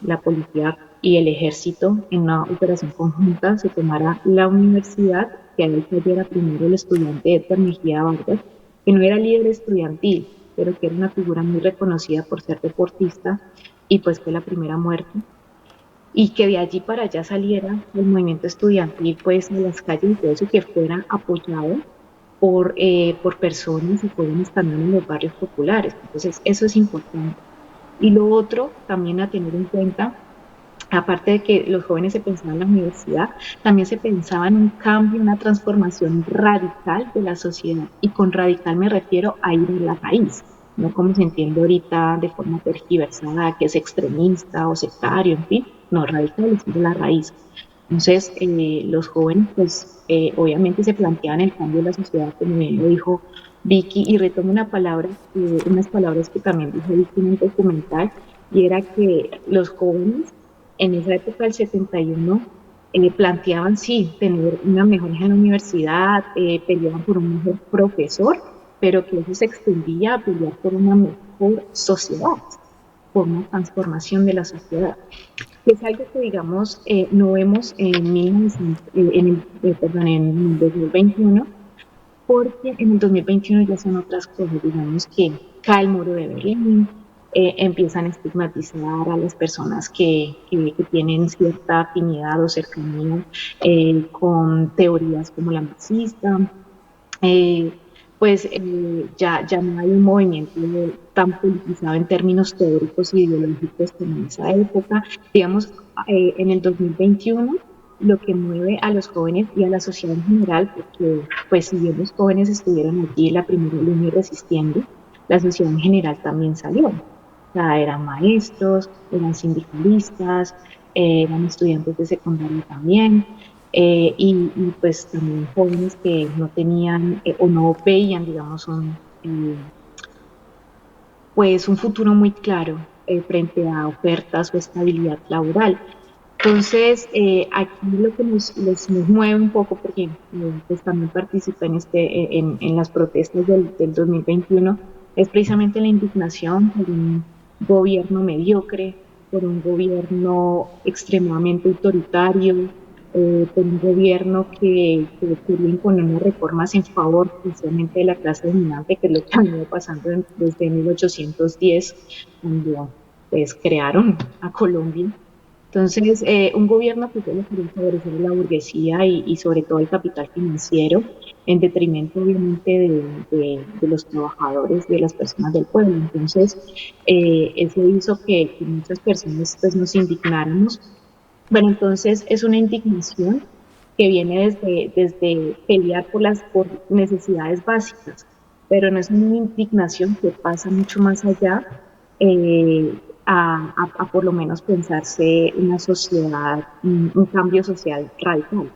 la policía y el ejército en una operación conjunta se tomara la universidad, que ahí cayera primero el estudiante Edgar Mejía Vargas, que no era líder estudiantil, pero que era una figura muy reconocida por ser deportista y pues fue la primera muerte y que de allí para allá saliera el movimiento estudiantil pues a las calles y todo eso que fuera apoyado por personas y jóvenes también en los barrios populares. Entonces eso es importante. Y lo otro también a tener en cuenta, aparte de que los jóvenes se pensaban en la universidad, también se pensaba en un cambio, una transformación radical de la sociedad. Y con radical me refiero a ir a la raíz, no como se entiende ahorita de forma tergiversada, que es extremista o sectario, en fin, no, radical es ir a la raíz. Entonces, los jóvenes, pues, obviamente se planteaban el cambio de la sociedad, como bien lo dijo Vicky, y retomo unas palabras que también dijo Vicky en un documental, y era que los jóvenes en esa época del 71 planteaban, sí, tener una mejora en la universidad, peleaban por un mejor profesor, pero que eso se extendía a pelear por una mejor sociedad, por una transformación de la sociedad. Que es algo que, digamos, no vemos en el 2021, porque en el 2021 ya son otras cosas, digamos que cae el muro de Berlín, empiezan a estigmatizar a las personas que tienen cierta afinidad o cercanía con teorías como la marxista, eh, pues ya no hay un movimiento tan politizado en términos teóricos e ideológicos como en esa época. Digamos, en el 2021 lo que mueve a los jóvenes y a la sociedad en general, porque pues si bien los jóvenes estuvieron allí en la primera línea resistiendo, la sociedad en general también salió. O sea, eran maestros, eran sindicalistas, eran estudiantes de secundaria también, Pues también jóvenes que no tenían o no veían, digamos, pues un futuro muy claro frente a ofertas o estabilidad laboral. Entonces, aquí lo que nos mueve un poco, porque pues también participé en las protestas del 2021, es precisamente la indignación por un gobierno mediocre, por un gobierno extremadamente autoritario, por un gobierno que quería imponer unas reformas en favor precisamente de la clase dominante, que es lo que ha venido pasando desde 1810, cuando pues, crearon a Colombia. Entonces, un gobierno que solo quiere favorecer a la burguesía y sobre todo el capital financiero, en detrimento obviamente de los trabajadores, de las personas del pueblo. Entonces, eso hizo que muchas personas pues, nos indignáramos. Bueno, entonces es una indignación que viene desde pelear por necesidades básicas, pero no es una indignación que pasa mucho más allá a por lo menos pensarse una sociedad, un cambio social radical,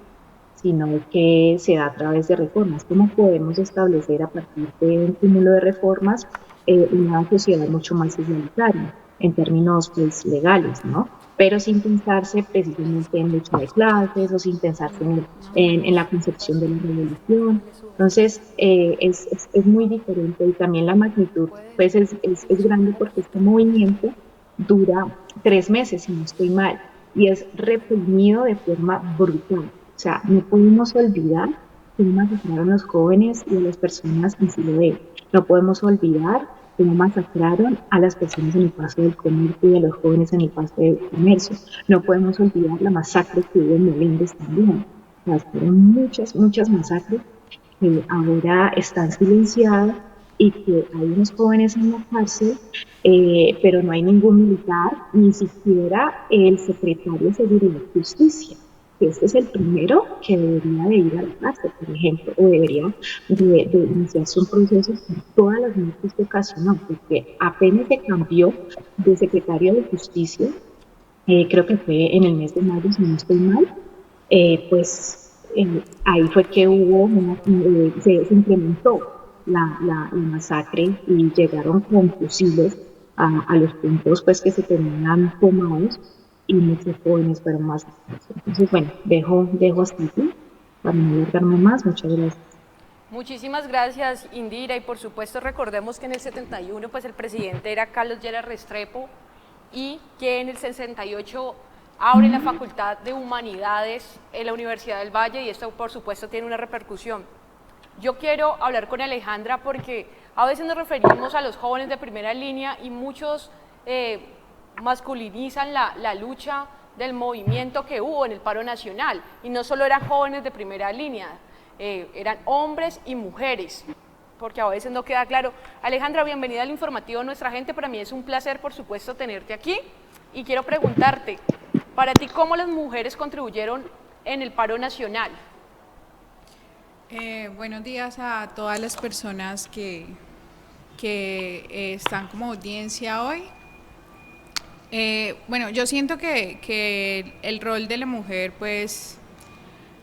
sino que se da a través de reformas. ¿Cómo podemos establecer a partir de un cúmulo de reformas una sociedad mucho más igualitaria en términos pues, legales, ¿no? Pero sin pensarse precisamente en lucha de clases o sin pensarse en la concepción de la revolución. Entonces, es muy diferente y también la magnitud pues es grande porque este movimiento dura 3 meses, si no estoy mal, y es reprimido de forma brutal. O sea, no podemos olvidar cómo masacraron a los jóvenes y a las personas en Siloé. No podemos olvidar cómo masacraron a las personas en el Paso del Comercio y a los jóvenes en el Paso del Comercio. No podemos olvidar la masacre que hubo en Meléndez también. O sea, fueron muchas, muchas masacres que ahora están silenciadas y que hay unos jóvenes en la cárcel, pero no hay ningún militar, ni siquiera el secretario de Seguridad y Justicia. Este es el primero que debería de ir a la cárcel, por ejemplo, o debería de iniciarse un proceso por todas las muertes que ocasionó, porque apenas se cambió de secretario de Justicia, creo que fue en el mes de mayo, si no estoy mal, ahí fue que se implementó la masacre y llegaron con fusiles a los puntos pues, que se tenían tomados y muchos jóvenes fueron masacrados. Entonces, bueno, dejo hasta aquí para no alargarme más. Muchas gracias. Muchísimas gracias, Indira, y por supuesto recordemos que en el 71 pues el presidente era Carlos Lleras Restrepo y que en el 68 abre la Facultad de Humanidades en la Universidad del Valle y esto por supuesto tiene una repercusión. Yo quiero hablar con Alejandra porque a veces nos referimos a los jóvenes de primera línea y muchos masculinizan la lucha del movimiento que hubo en el paro nacional y no solo eran jóvenes de primera línea, eran hombres y mujeres, porque a veces no queda claro. Alejandra, bienvenida al informativo Nuestra Gente. Para mí es un placer, por supuesto, tenerte aquí y quiero preguntarte, para ti, ¿cómo las mujeres contribuyeron en el paro nacional? Buenos días a todas las personas que están como audiencia hoy. Bueno, yo siento que el rol de la mujer pues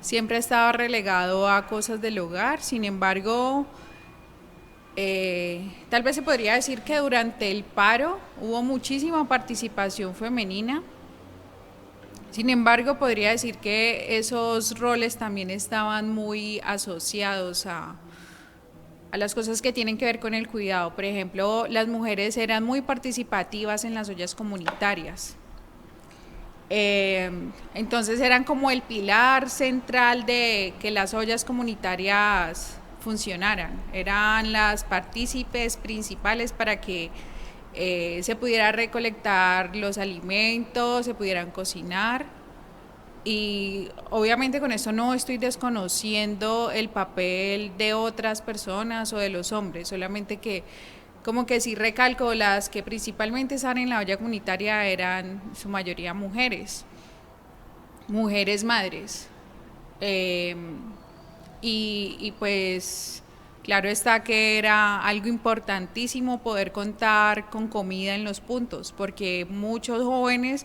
siempre ha estado relegado a cosas del hogar. Sin embargo, tal vez se podría decir que durante el paro hubo muchísima participación femenina. Sin embargo, podría decir que esos roles también estaban muy asociados a las cosas que tienen que ver con el cuidado. Por ejemplo, las mujeres eran muy participativas en las ollas comunitarias. Entonces eran como el pilar central de que las ollas comunitarias funcionaran. Eran las partícipes principales para que se pudiera recolectar los alimentos, se pudieran cocinar. Y obviamente con esto no estoy desconociendo el papel de otras personas o de los hombres, solamente que como que sí recalco, las que principalmente están en la olla comunitaria eran su mayoría mujeres madres. Y pues claro está que era algo importantísimo poder contar con comida en los puntos, porque muchos jóvenes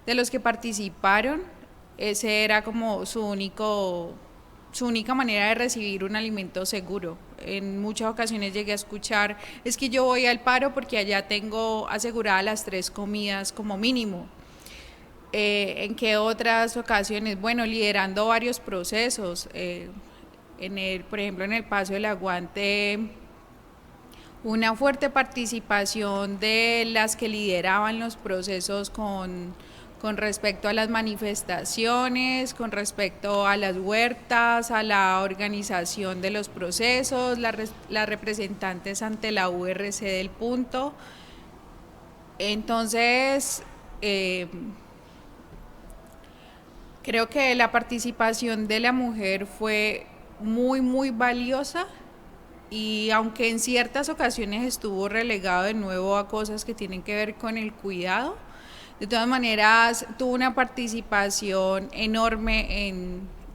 de los que participaron ese era como su única manera de recibir un alimento seguro. En muchas ocasiones llegué a escuchar, es que yo voy al paro porque allá tengo aseguradas las 3 comidas como mínimo. ¿En qué otras ocasiones? Bueno, liderando varios procesos. Por ejemplo, en el Paso del Aguante, una fuerte participación de las que lideraban los procesos con respecto a las manifestaciones, con respecto a las huertas, a la organización de los procesos, las representantes ante la URC del punto. Entonces, creo que la participación de la mujer fue muy, muy valiosa, y aunque en ciertas ocasiones estuvo relegado de nuevo a cosas que tienen que ver con el cuidado, de todas maneras tuvo una participación enorme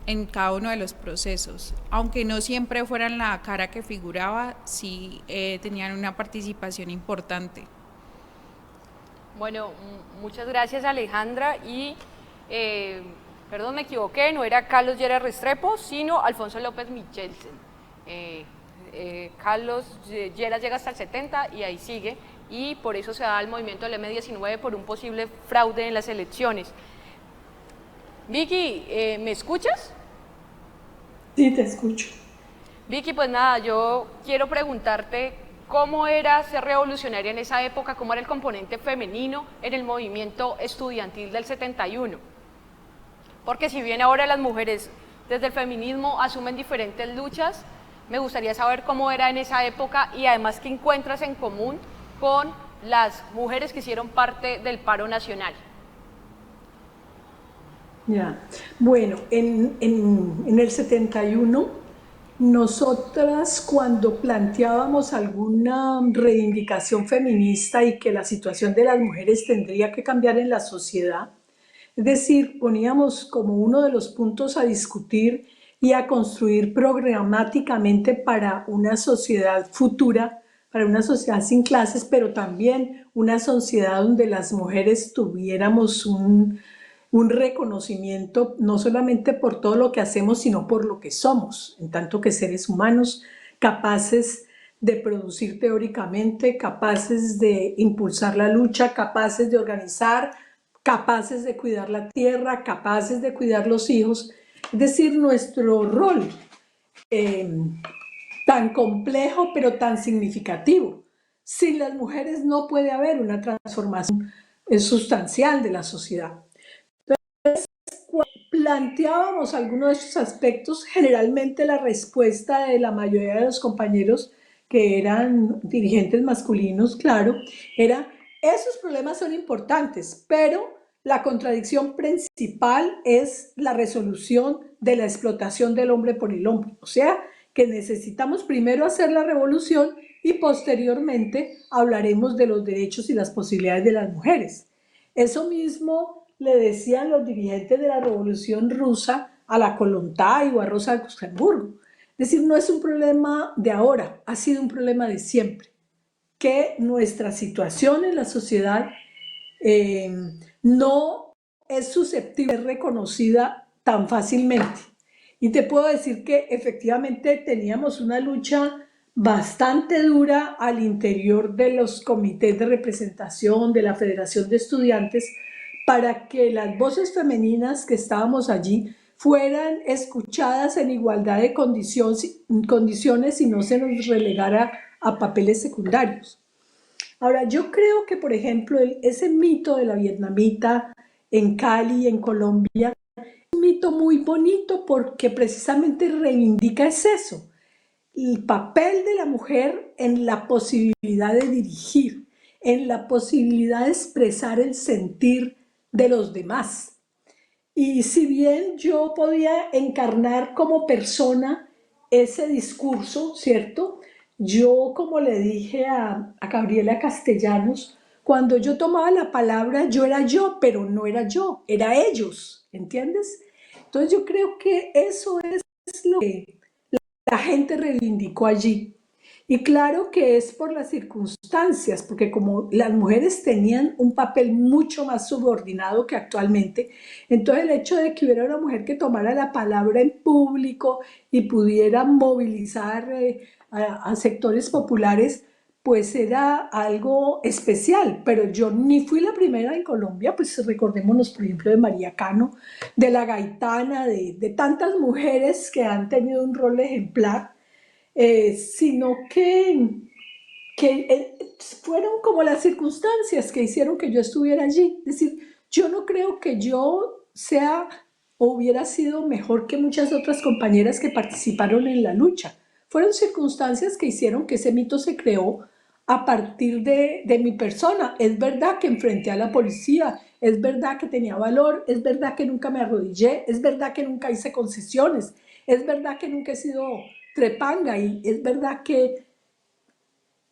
en cada uno de los procesos. Aunque no siempre fueran la cara que figuraba, sí tenían una participación importante. Bueno, muchas gracias, Alejandra, y perdón, me equivoqué, no era Carlos Lleras Restrepo, sino Alfonso López Michelsen. Carlos Lleras llega hasta el 70 y ahí sigue, y por eso se da el movimiento del M19 por un posible fraude en las elecciones. Vicky, ¿me escuchas? Sí, te escucho. Vicky, pues nada, yo quiero preguntarte cómo era ser revolucionaria en esa época, cómo era el componente femenino en el movimiento estudiantil del 71. Porque si bien ahora las mujeres desde el feminismo asumen diferentes luchas, me gustaría saber cómo era en esa época, y además qué encuentras en común con las mujeres que hicieron parte del paro nacional. Ya. Bueno, en el 71, nosotras cuando planteábamos alguna reivindicación feminista y que la situación de las mujeres tendría que cambiar en la sociedad, es decir, poníamos como uno de los puntos a discutir y a construir programáticamente para una sociedad futura, para una sociedad sin clases, pero también una sociedad donde las mujeres tuviéramos un reconocimiento no solamente por todo lo que hacemos, sino por lo que somos, en tanto que seres humanos capaces de producir teóricamente, capaces de impulsar la lucha, capaces de organizar, capaces de cuidar la tierra, capaces de cuidar los hijos. Es decir, nuestro rol tan complejo pero tan significativo. Sin las mujeres no puede haber una transformación sustancial de la sociedad. Entonces, cuando planteábamos algunos de estos aspectos, generalmente la respuesta de la mayoría de los compañeros que eran dirigentes masculinos, claro, era: esos problemas son importantes, pero la contradicción principal es la resolución de la explotación del hombre por el hombre. O sea, que necesitamos primero hacer la revolución y posteriormente hablaremos de los derechos y las posibilidades de las mujeres. Eso mismo le decían los dirigentes de la Revolución Rusa a la Kollontai o a Rosa Luxemburgo. Es decir, no es un problema de ahora, ha sido un problema de siempre, que nuestra situación en la sociedad no es susceptible de ser reconocida tan fácilmente. Y te puedo decir que efectivamente teníamos una lucha bastante dura al interior de los comités de representación de la Federación de Estudiantes para que las voces femeninas que estábamos allí fueran escuchadas en igualdad de condiciones y no se nos relegara a papeles secundarios. Ahora, yo creo que, por ejemplo, ese mito de la vietnamita en Cali, en Colombia, es un mito muy bonito porque precisamente reivindica eso, el papel de la mujer en la posibilidad de dirigir, en la posibilidad de expresar el sentir de los demás. Y si bien yo podía encarnar como persona ese discurso, ¿cierto? Yo, como le dije a Gabriela Castellanos, cuando yo tomaba la palabra, yo era yo, pero no era yo, era ellos, ¿entiendes? Entonces yo creo que eso es lo que la gente reivindicó allí. Y claro que es por las circunstancias, porque como las mujeres tenían un papel mucho más subordinado que actualmente, entonces el hecho de que hubiera una mujer que tomara la palabra en público y pudiera movilizar a sectores populares, pues era algo especial. Pero yo ni fui la primera en Colombia, pues recordémonos por ejemplo de María Cano, de la Gaitana, de tantas mujeres que han tenido un rol ejemplar, sino que fueron como las circunstancias que hicieron que yo estuviera allí. Es decir, yo no creo que yo sea o hubiera sido mejor que muchas otras compañeras que participaron en la lucha. Fueron circunstancias que hicieron que ese mito se creó a partir de mi persona. Es verdad que enfrenté a la policía, es verdad que tenía valor, es verdad que nunca me arrodillé, es verdad que nunca hice concesiones, es verdad que nunca he sido trepanga y es verdad que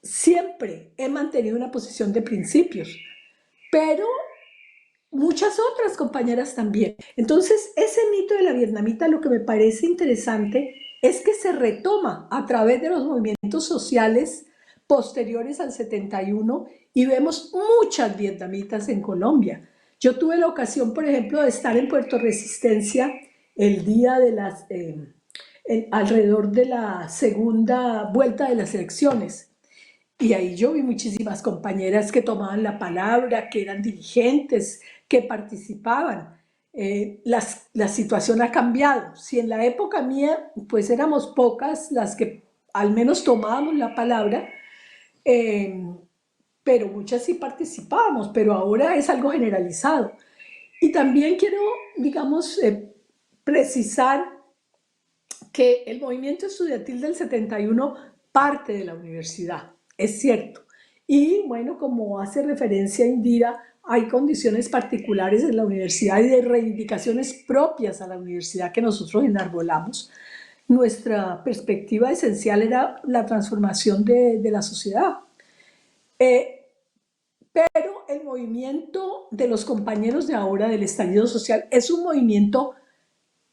siempre he mantenido una posición de principios, pero muchas otras compañeras también. Entonces, ese mito de la vietnamita, lo que me parece interesante es que se retoma a través de los movimientos sociales posteriores al 71 y vemos muchas vietnamitas en Colombia. Yo tuve la ocasión, por ejemplo, de estar en Puerto Resistencia el día de alrededor de la segunda vuelta de las elecciones. Y ahí yo vi muchísimas compañeras que tomaban la palabra, que eran dirigentes, que participaban. La situación ha cambiado. Si en la época mía, pues éramos pocas las que al menos tomábamos la palabra, eh, pero muchas sí participábamos, pero ahora es algo generalizado. Y también quiero, digamos, precisar que el movimiento estudiantil del 71 parte de la universidad, es cierto. Y bueno, como hace referencia Indira, hay condiciones particulares en la universidad y de reivindicaciones propias a la universidad que nosotros enarbolamos. Nuestra perspectiva esencial era la transformación de la sociedad. Pero el movimiento de los compañeros de ahora del estallido social es un movimiento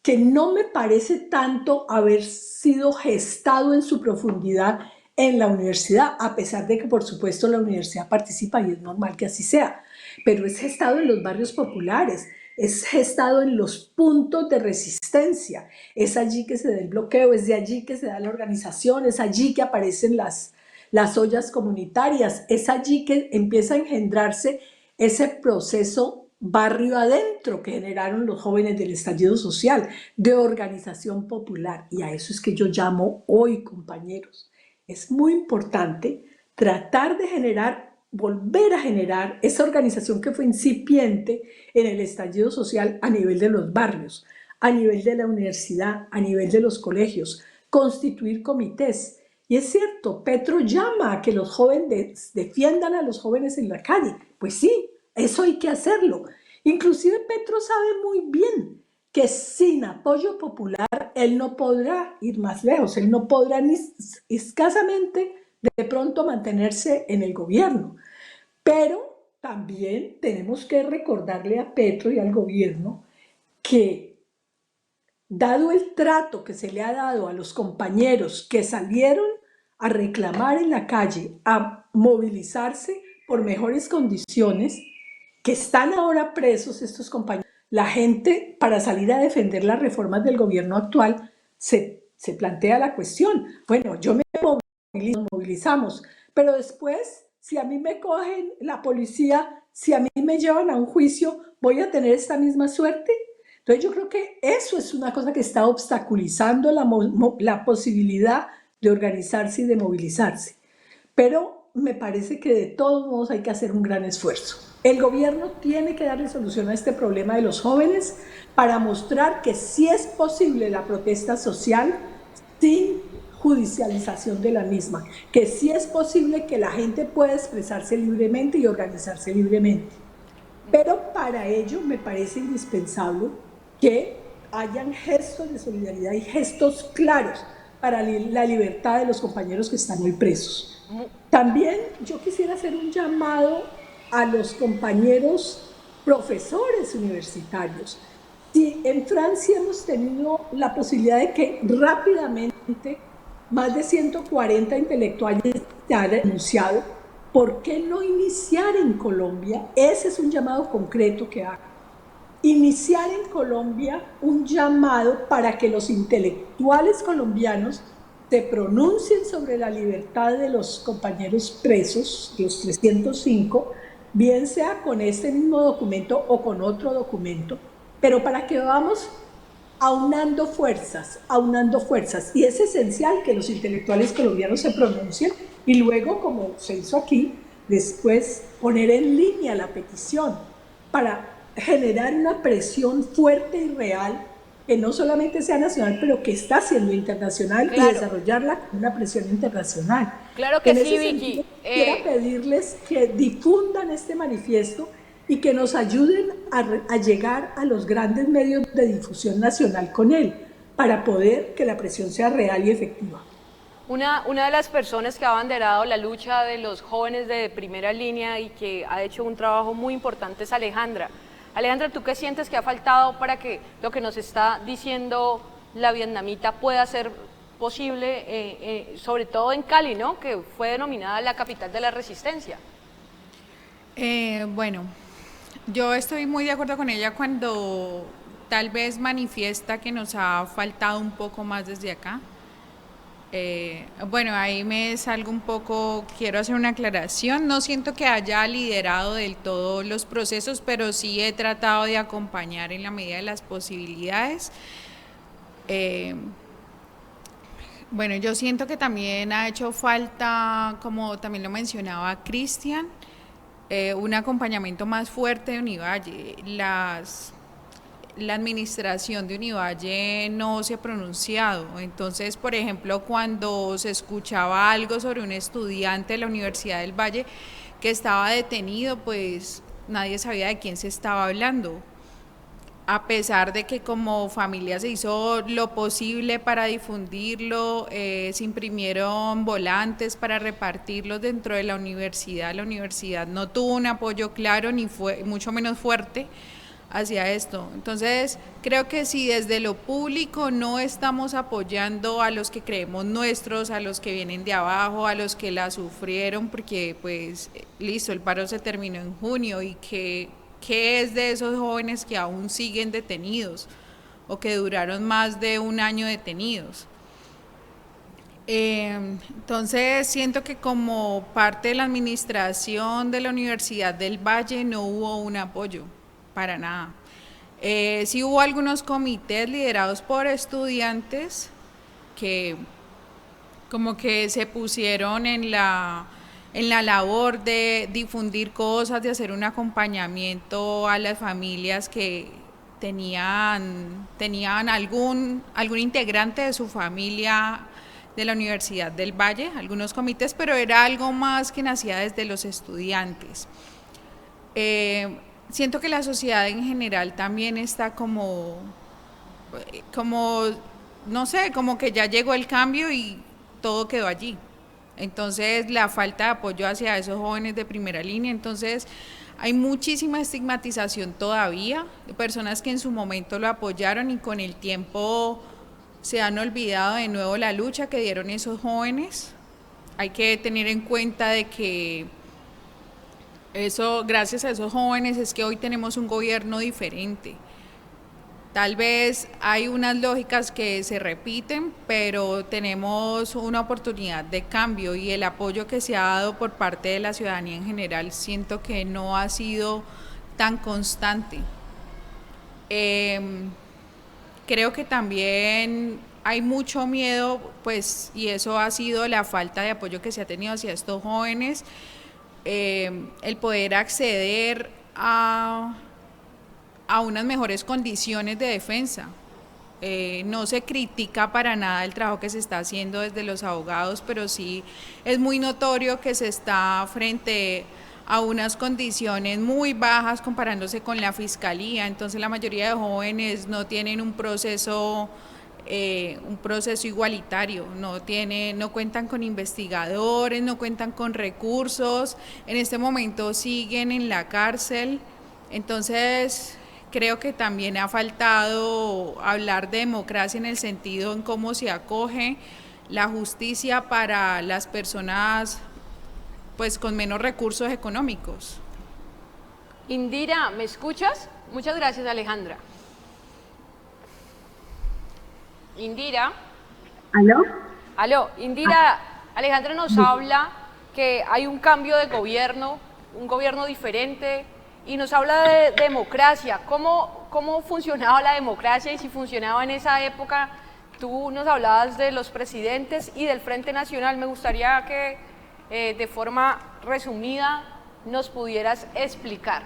que no me parece tanto haber sido gestado en su profundidad en la universidad, a pesar de que por supuesto la universidad participa y es normal que así sea, pero es gestado en los barrios populares, es gestado en los puntos de resistencia, es allí que se da el bloqueo, es de allí que se da la organización, es allí que aparecen las ollas comunitarias, es allí que empieza a engendrarse ese proceso barrio adentro que generaron los jóvenes del estallido social, de organización popular. Y a eso es que yo llamo hoy, compañeros. Es muy importante tratar de generar, volver a generar esa organización que fue incipiente en el estallido social a nivel de los barrios, a nivel de la universidad, a nivel de los colegios, constituir comités. Y es cierto, Petro llama a que los jóvenes defiendan a los jóvenes en la calle. Pues sí, eso hay que hacerlo. Inclusive Petro sabe muy bien que sin apoyo popular él no podrá ir más lejos, él no podrá ni escasamente de pronto mantenerse en el gobierno. Pero también tenemos que recordarle a Petro y al gobierno que, dado el trato que se le ha dado a los compañeros que salieron a reclamar en la calle, a movilizarse por mejores condiciones, que están ahora presos estos compañeros, la gente para salir a defender las reformas del gobierno actual se plantea la cuestión. Bueno, yo me movilizo, nos movilizamos, pero después, si a mí me cogen la policía, si a mí me llevan a un juicio, ¿voy a tener esta misma suerte? Entonces yo creo que eso es una cosa que está obstaculizando la posibilidad de organizarse y de movilizarse. Pero me parece que de todos modos hay que hacer un gran esfuerzo. El gobierno tiene que darle solución a este problema de los jóvenes para mostrar que sí es posible la protesta social sin judicialización de la misma, que sí es posible que la gente pueda expresarse libremente y organizarse libremente. Pero para ello me parece indispensable que hayan gestos de solidaridad y gestos claros para la libertad de los compañeros que están hoy presos. También yo quisiera hacer un llamado a los compañeros profesores universitarios. Si en Francia hemos tenido la posibilidad de que rápidamente más de 140 intelectuales ya han denunciado. ¿Por qué no iniciar en Colombia? Ese es un llamado concreto que hago. Iniciar en Colombia un llamado para que los intelectuales colombianos se pronuncien sobre la libertad de los compañeros presos, los 305, bien sea con este mismo documento o con otro documento, pero para que vamos aunando fuerzas. Y es esencial que los intelectuales colombianos se pronuncien y luego, como se hizo aquí, después poner en línea la petición para generar una presión fuerte y real que no solamente sea nacional, pero que está siendo internacional, claro, y desarrollarla con una presión internacional. Claro que sí, Vicky. Quiero pedirles que difundan este manifiesto y que nos ayuden a llegar a los grandes medios de difusión nacional con él, para poder que la presión sea real y efectiva. Una de las personas que ha abanderado la lucha de los jóvenes de primera línea y que ha hecho un trabajo muy importante es Alejandra. Alejandra, ¿tú qué sientes que ha faltado para que lo que nos está diciendo la vietnamita pueda ser posible, sobre todo en Cali, ¿no?, que fue denominada la capital de la resistencia? Bueno, yo estoy muy de acuerdo con ella cuando tal vez manifiesta que nos ha faltado un poco más desde acá. Bueno, ahí me salgo un poco, quiero hacer una aclaración, no siento que haya liderado del todo los procesos, pero sí he tratado de acompañar en la medida de las posibilidades. Bueno, yo siento que también ha hecho falta, como también lo mencionaba Cristian, un acompañamiento más fuerte de Univalle. La administración de Univalle no se ha pronunciado. Entonces, por ejemplo, cuando se escuchaba algo sobre un estudiante de la Universidad del Valle que estaba detenido, pues nadie sabía de quién se estaba hablando. A pesar de que como familia se hizo lo posible para difundirlo, se imprimieron volantes para repartirlos dentro de la universidad no tuvo un apoyo claro ni fue mucho menos fuerte hacia esto. Entonces, creo que si desde lo público no estamos apoyando a los que creemos nuestros, a los que vienen de abajo, a los que la sufrieron, porque pues listo, el paro se terminó en junio y ¿qué es de esos jóvenes que aún siguen detenidos o que duraron más de un año detenidos? Entonces siento que como parte de la administración de la Universidad del Valle no hubo un apoyo, para nada. Sí hubo algunos comités liderados por estudiantes que como que se pusieron en la labor de difundir cosas, de hacer un acompañamiento a las familias que tenían algún integrante de su familia de la Universidad del Valle, algunos comités, pero era algo más que nacía desde los estudiantes. Siento que la sociedad en general también está como, no sé, como que ya llegó el cambio y todo quedó allí. Entonces, la falta de apoyo hacia esos jóvenes de primera línea, entonces hay muchísima estigmatización todavía, de personas que en su momento lo apoyaron y con el tiempo se han olvidado de nuevo la lucha que dieron esos jóvenes. Hay que tener en cuenta de que eso, gracias a esos jóvenes es que hoy tenemos un gobierno diferente. Tal vez hay unas lógicas que se repiten, pero tenemos una oportunidad de cambio y el apoyo que se ha dado por parte de la ciudadanía en general siento que no ha sido tan constante. Creo que también hay mucho miedo, pues, y eso ha sido la falta de apoyo que se ha tenido hacia estos jóvenes, el poder acceder a unas mejores condiciones de defensa. No se critica para nada el trabajo que se está haciendo desde los abogados, pero sí es muy notorio que se está frente a unas condiciones muy bajas comparándose con la fiscalía. Entonces la mayoría de jóvenes no tienen un proceso igualitario, no cuentan con investigadores, no cuentan con recursos, en este momento siguen en la cárcel. Entonces creo que también ha faltado hablar de democracia en el sentido en cómo se acoge la justicia para las personas pues con menos recursos económicos. Indira, ¿me escuchas? Muchas gracias, Alejandra. Indira. ¿Aló? Aló, Indira, Alejandra nos habla que hay un cambio de gobierno, un gobierno diferente, y nos habla de democracia. ¿Cómo funcionaba la democracia y si funcionaba en esa época? Tú nos hablabas de los presidentes y del Frente Nacional. Me gustaría que de forma resumida nos pudieras explicar.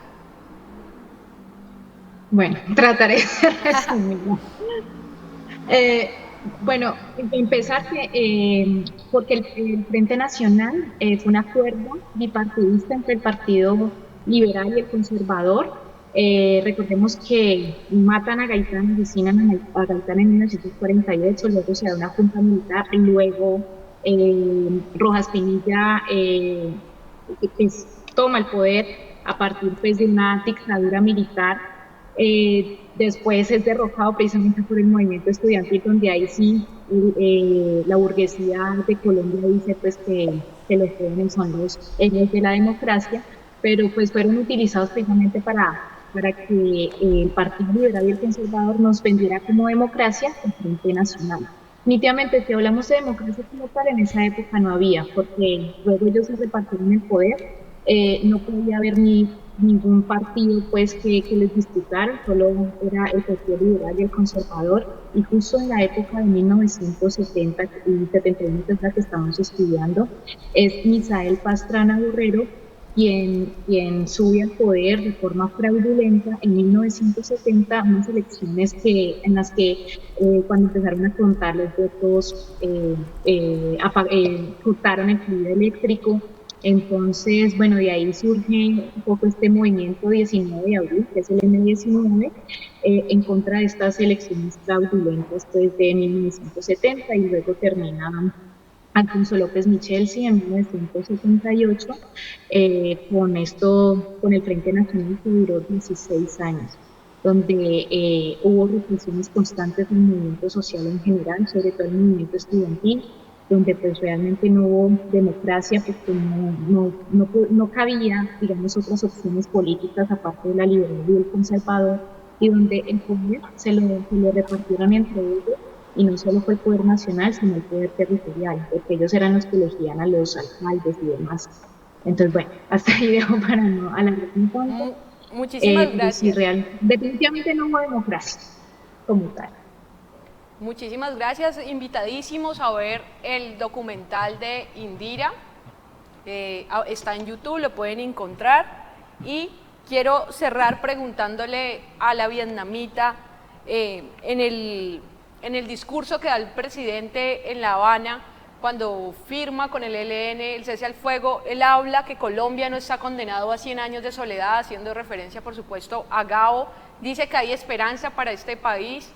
Bueno, trataré de resumirlo. Bueno, empezar porque el Frente Nacional fue un acuerdo bipartidista entre el Partido Liberal y el Conservador. Recordemos que matan a Gaitán, asesinan a Gaitán en 1948, luego se da una junta militar, luego Rojas Pinilla toma el poder a partir pues, de una dictadura militar. Después es derrocado precisamente por el movimiento estudiantil, donde ahí sí la burguesía de Colombia dice pues que los jóvenes son los héroes de la democracia, pero pues fueron utilizados precisamente para que el Partido Liberal y el Conservador nos vendiera como democracia el Frente Nacional. Definitivamente, si hablamos de democracia como tal, en esa época no había, porque luego ellos se repartieron el poder, no podía haber ningún partido pues que les disputara, solo era el Partido Liberal y el Conservador, y justo en la época de 1970 y 71, que es la que estamos estudiando, es Misael Pastrana Borrero quien sube al poder de forma fraudulenta en 1970, unas elecciones en las que cuando empezaron a contar los votos cortaron el fluido eléctrico. Entonces, bueno, de ahí surge un poco este movimiento 19 de abril, que es el M19, en contra de estas elecciones fraudulentas pues, de 1970, y luego termina Alfonso López Michelsi en 1978, con el Frente Nacional, que duró 16 años, donde hubo represiones constantes del movimiento social en general, sobre todo el movimiento estudiantil, donde pues realmente no hubo democracia porque no cabía, digamos, otras opciones políticas aparte de la liberal y el conservador, y donde el poder se lo repartieron entre ellos, y no solo fue el poder nacional, sino el poder territorial, porque ellos eran los que elegían a los alcaldes y demás. Entonces, bueno, hasta ahí dejo para no alargar un poco. Muchísimas gracias. Sí, definitivamente no hubo democracia como tal. Muchísimas gracias, invitadísimos a ver el documental de Indira, está en YouTube, lo pueden encontrar, y quiero cerrar preguntándole a la vietnamita, en el discurso que da el presidente en La Habana, cuando firma con el ELN el cese al fuego, él habla que Colombia no está condenado a 100 años de soledad, haciendo referencia por supuesto a Gabo, dice que hay esperanza para este país,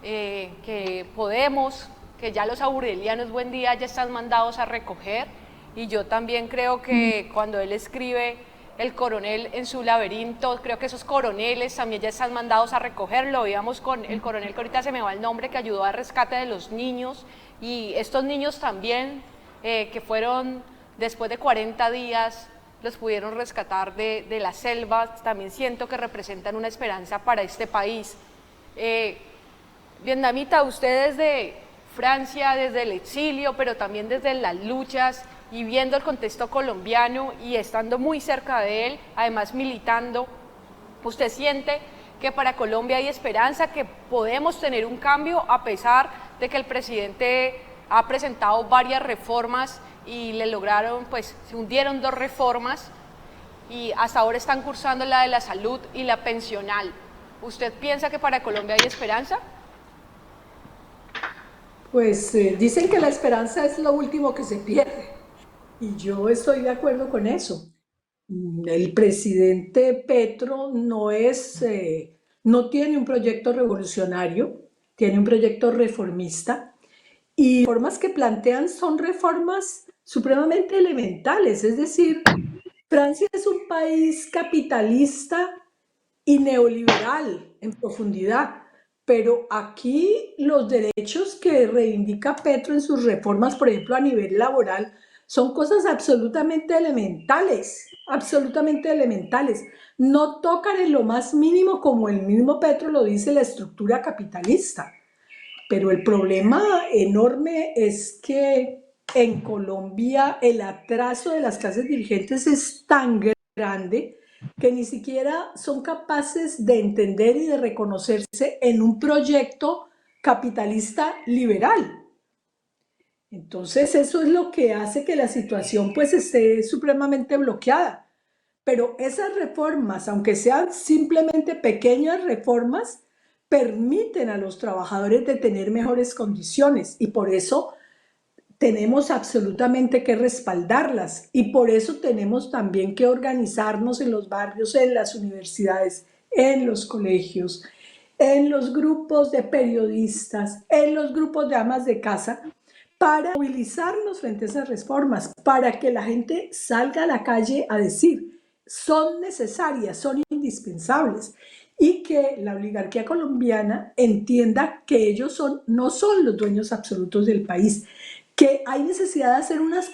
que podemos, que ya los aurelianos buen día ya están mandados a recoger, y yo también creo que cuando él escribe el coronel en su laberinto, creo que esos coroneles también ya están mandados a recoger, lo veíamos con el coronel que ahorita se me va el nombre, que ayudó al rescate de los niños, y estos niños también, que fueron después de 40 días, los pudieron rescatar de la selva, también siento que representan una esperanza para este país. Vietnamita, usted desde Francia, desde el exilio, pero también desde las luchas y viendo el contexto colombiano y estando muy cerca de él, además militando, ¿usted siente que para Colombia hay esperanza, que podemos tener un cambio a pesar de que el presidente ha presentado varias reformas y le lograron, pues se hundieron 2 reformas y hasta ahora están cursando la de la salud y la pensional? ¿Usted piensa que para Colombia hay esperanza? Pues dicen que la esperanza es lo último que se pierde, y yo estoy de acuerdo con eso. El presidente Petro no tiene un proyecto revolucionario, tiene un proyecto reformista, y las reformas que plantean son reformas supremamente elementales, es decir, Francia es un país capitalista y neoliberal en profundidad, pero aquí los derechos que reivindica Petro en sus reformas, por ejemplo, a nivel laboral, son cosas absolutamente elementales, absolutamente elementales. No tocan en lo más mínimo, como el mismo Petro lo dice, la estructura capitalista. Pero el problema enorme es que en Colombia el atraso de las clases dirigentes es tan grande que ni siquiera son capaces de entender y de reconocerse en un proyecto capitalista liberal. Entonces eso es lo que hace que la situación pues esté supremamente bloqueada. Pero esas reformas, aunque sean simplemente pequeñas reformas, permiten a los trabajadores de tener mejores condiciones y por eso tenemos absolutamente que respaldarlas y por eso tenemos también que organizarnos en los barrios, en las universidades, en los colegios, en los grupos de periodistas, en los grupos de amas de casa, para movilizarnos frente a esas reformas, para que la gente salga a la calle a decir son necesarias, son indispensables y que la oligarquía colombiana entienda que ellos no son los dueños absolutos del país, que hay necesidad de hacer unas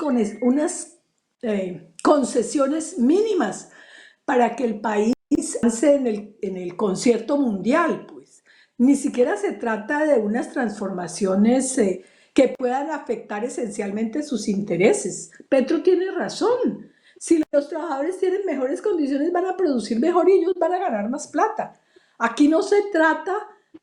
concesiones mínimas para que el país avance en el concierto mundial. Pues ni siquiera se trata de unas transformaciones que puedan afectar esencialmente sus intereses. Petro tiene razón. Si los trabajadores tienen mejores condiciones, van a producir mejor y ellos van a ganar más plata. Aquí no se trata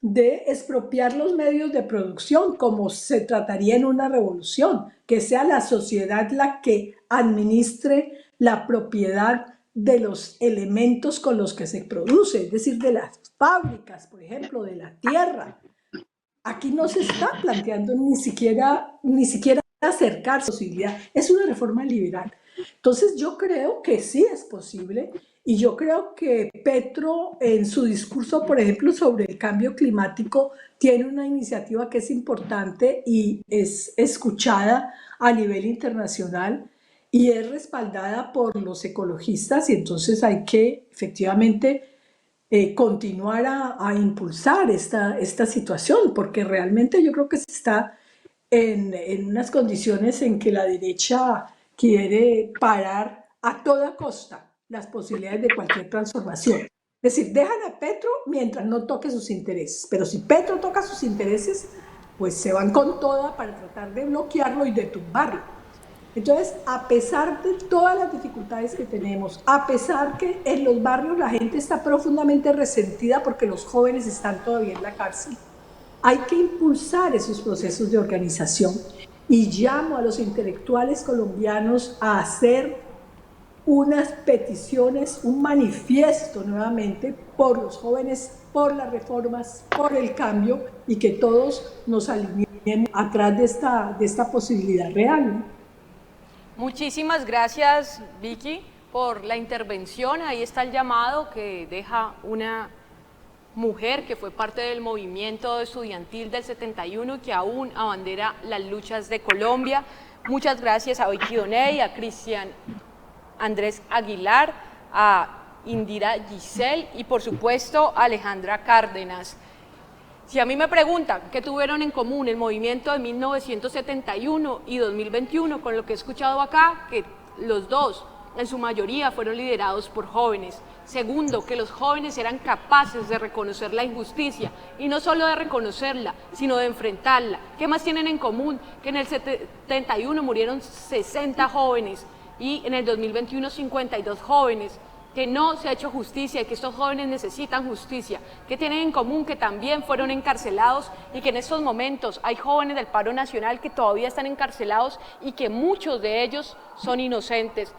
de expropiar los medios de producción como se trataría en una revolución, que sea la sociedad la que administre la propiedad de los elementos con los que se produce, es decir, de las fábricas, por ejemplo, de la tierra. Aquí no se está planteando ni siquiera acercarse a la posibilidad. Es una reforma liberal. Entonces yo creo que sí es posible y yo creo que Petro en su discurso, por ejemplo, sobre el cambio climático, tiene una iniciativa que es importante y es escuchada a nivel internacional y es respaldada por los ecologistas y entonces hay que efectivamente continuar a impulsar esta situación porque realmente yo creo que se está en unas condiciones en que la derecha quiere parar a toda costa las posibilidades de cualquier transformación. Es decir, dejan a Petro mientras no toque sus intereses, pero si Petro toca sus intereses, pues se van con toda para tratar de bloquearlo y de tumbarlo. Entonces, a pesar de todas las dificultades que tenemos, a pesar que en los barrios la gente está profundamente resentida porque los jóvenes están todavía en la cárcel, hay que impulsar esos procesos de organización y llamo a los intelectuales colombianos a hacer unas peticiones, un manifiesto nuevamente por los jóvenes, por las reformas, por el cambio y que todos nos alineemos atrás de esta posibilidad real, ¿no? Muchísimas gracias, Vicky, por la intervención. Ahí está el llamado que deja una mujer que fue parte del movimiento estudiantil del 71 y que aún abandera las luchas de Colombia. Muchas gracias a Vicky Doney, a Cristian Andrés Aguilar, a Indira Giselle y por supuesto a Alejandra Cárdenas. Si a mí me preguntan qué tuvieron en común el movimiento de 1971 y 2021 con lo que he escuchado acá, que los dos en su mayoría fueron liderados por jóvenes. Segundo, que los jóvenes eran capaces de reconocer la injusticia y no solo de reconocerla, sino de enfrentarla. ¿Qué más tienen en común? Que en el 71 murieron 60 jóvenes y en el 2021 52 jóvenes, que no se ha hecho justicia y que estos jóvenes necesitan justicia. ¿Qué tienen en común? Que también fueron encarcelados y que en estos momentos hay jóvenes del paro nacional que todavía están encarcelados y que muchos de ellos son inocentes.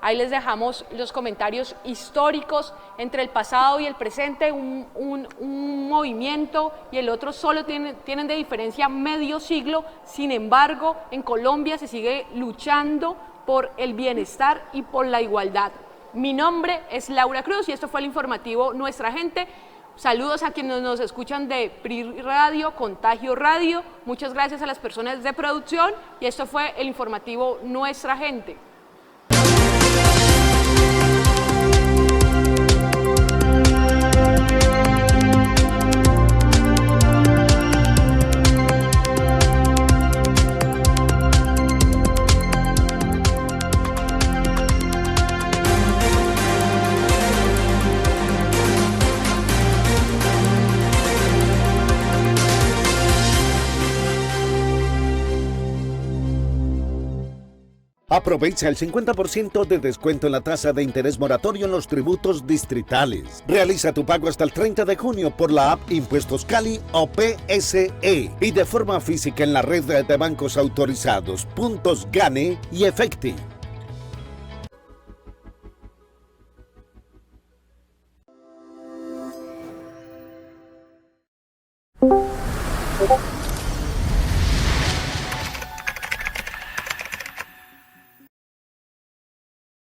Ahí les dejamos los comentarios históricos entre el pasado y el presente, un movimiento y el otro solo tienen de diferencia medio siglo. Sin embargo, en Colombia se sigue luchando por el bienestar y por la igualdad. Mi nombre es Laura Cruz y esto fue el informativo Nuestra Gente. Saludos a quienes nos escuchan de PRI Radio, Contagio Radio. Muchas gracias a las personas de producción y esto fue el informativo Nuestra Gente. Aprovecha el 50% de descuento en la tasa de interés moratorio en los tributos distritales. Realiza tu pago hasta el 30 de junio por la app Impuestos Cali o PSE y de forma física en la red de bancos autorizados, Puntos Gane y Efecti.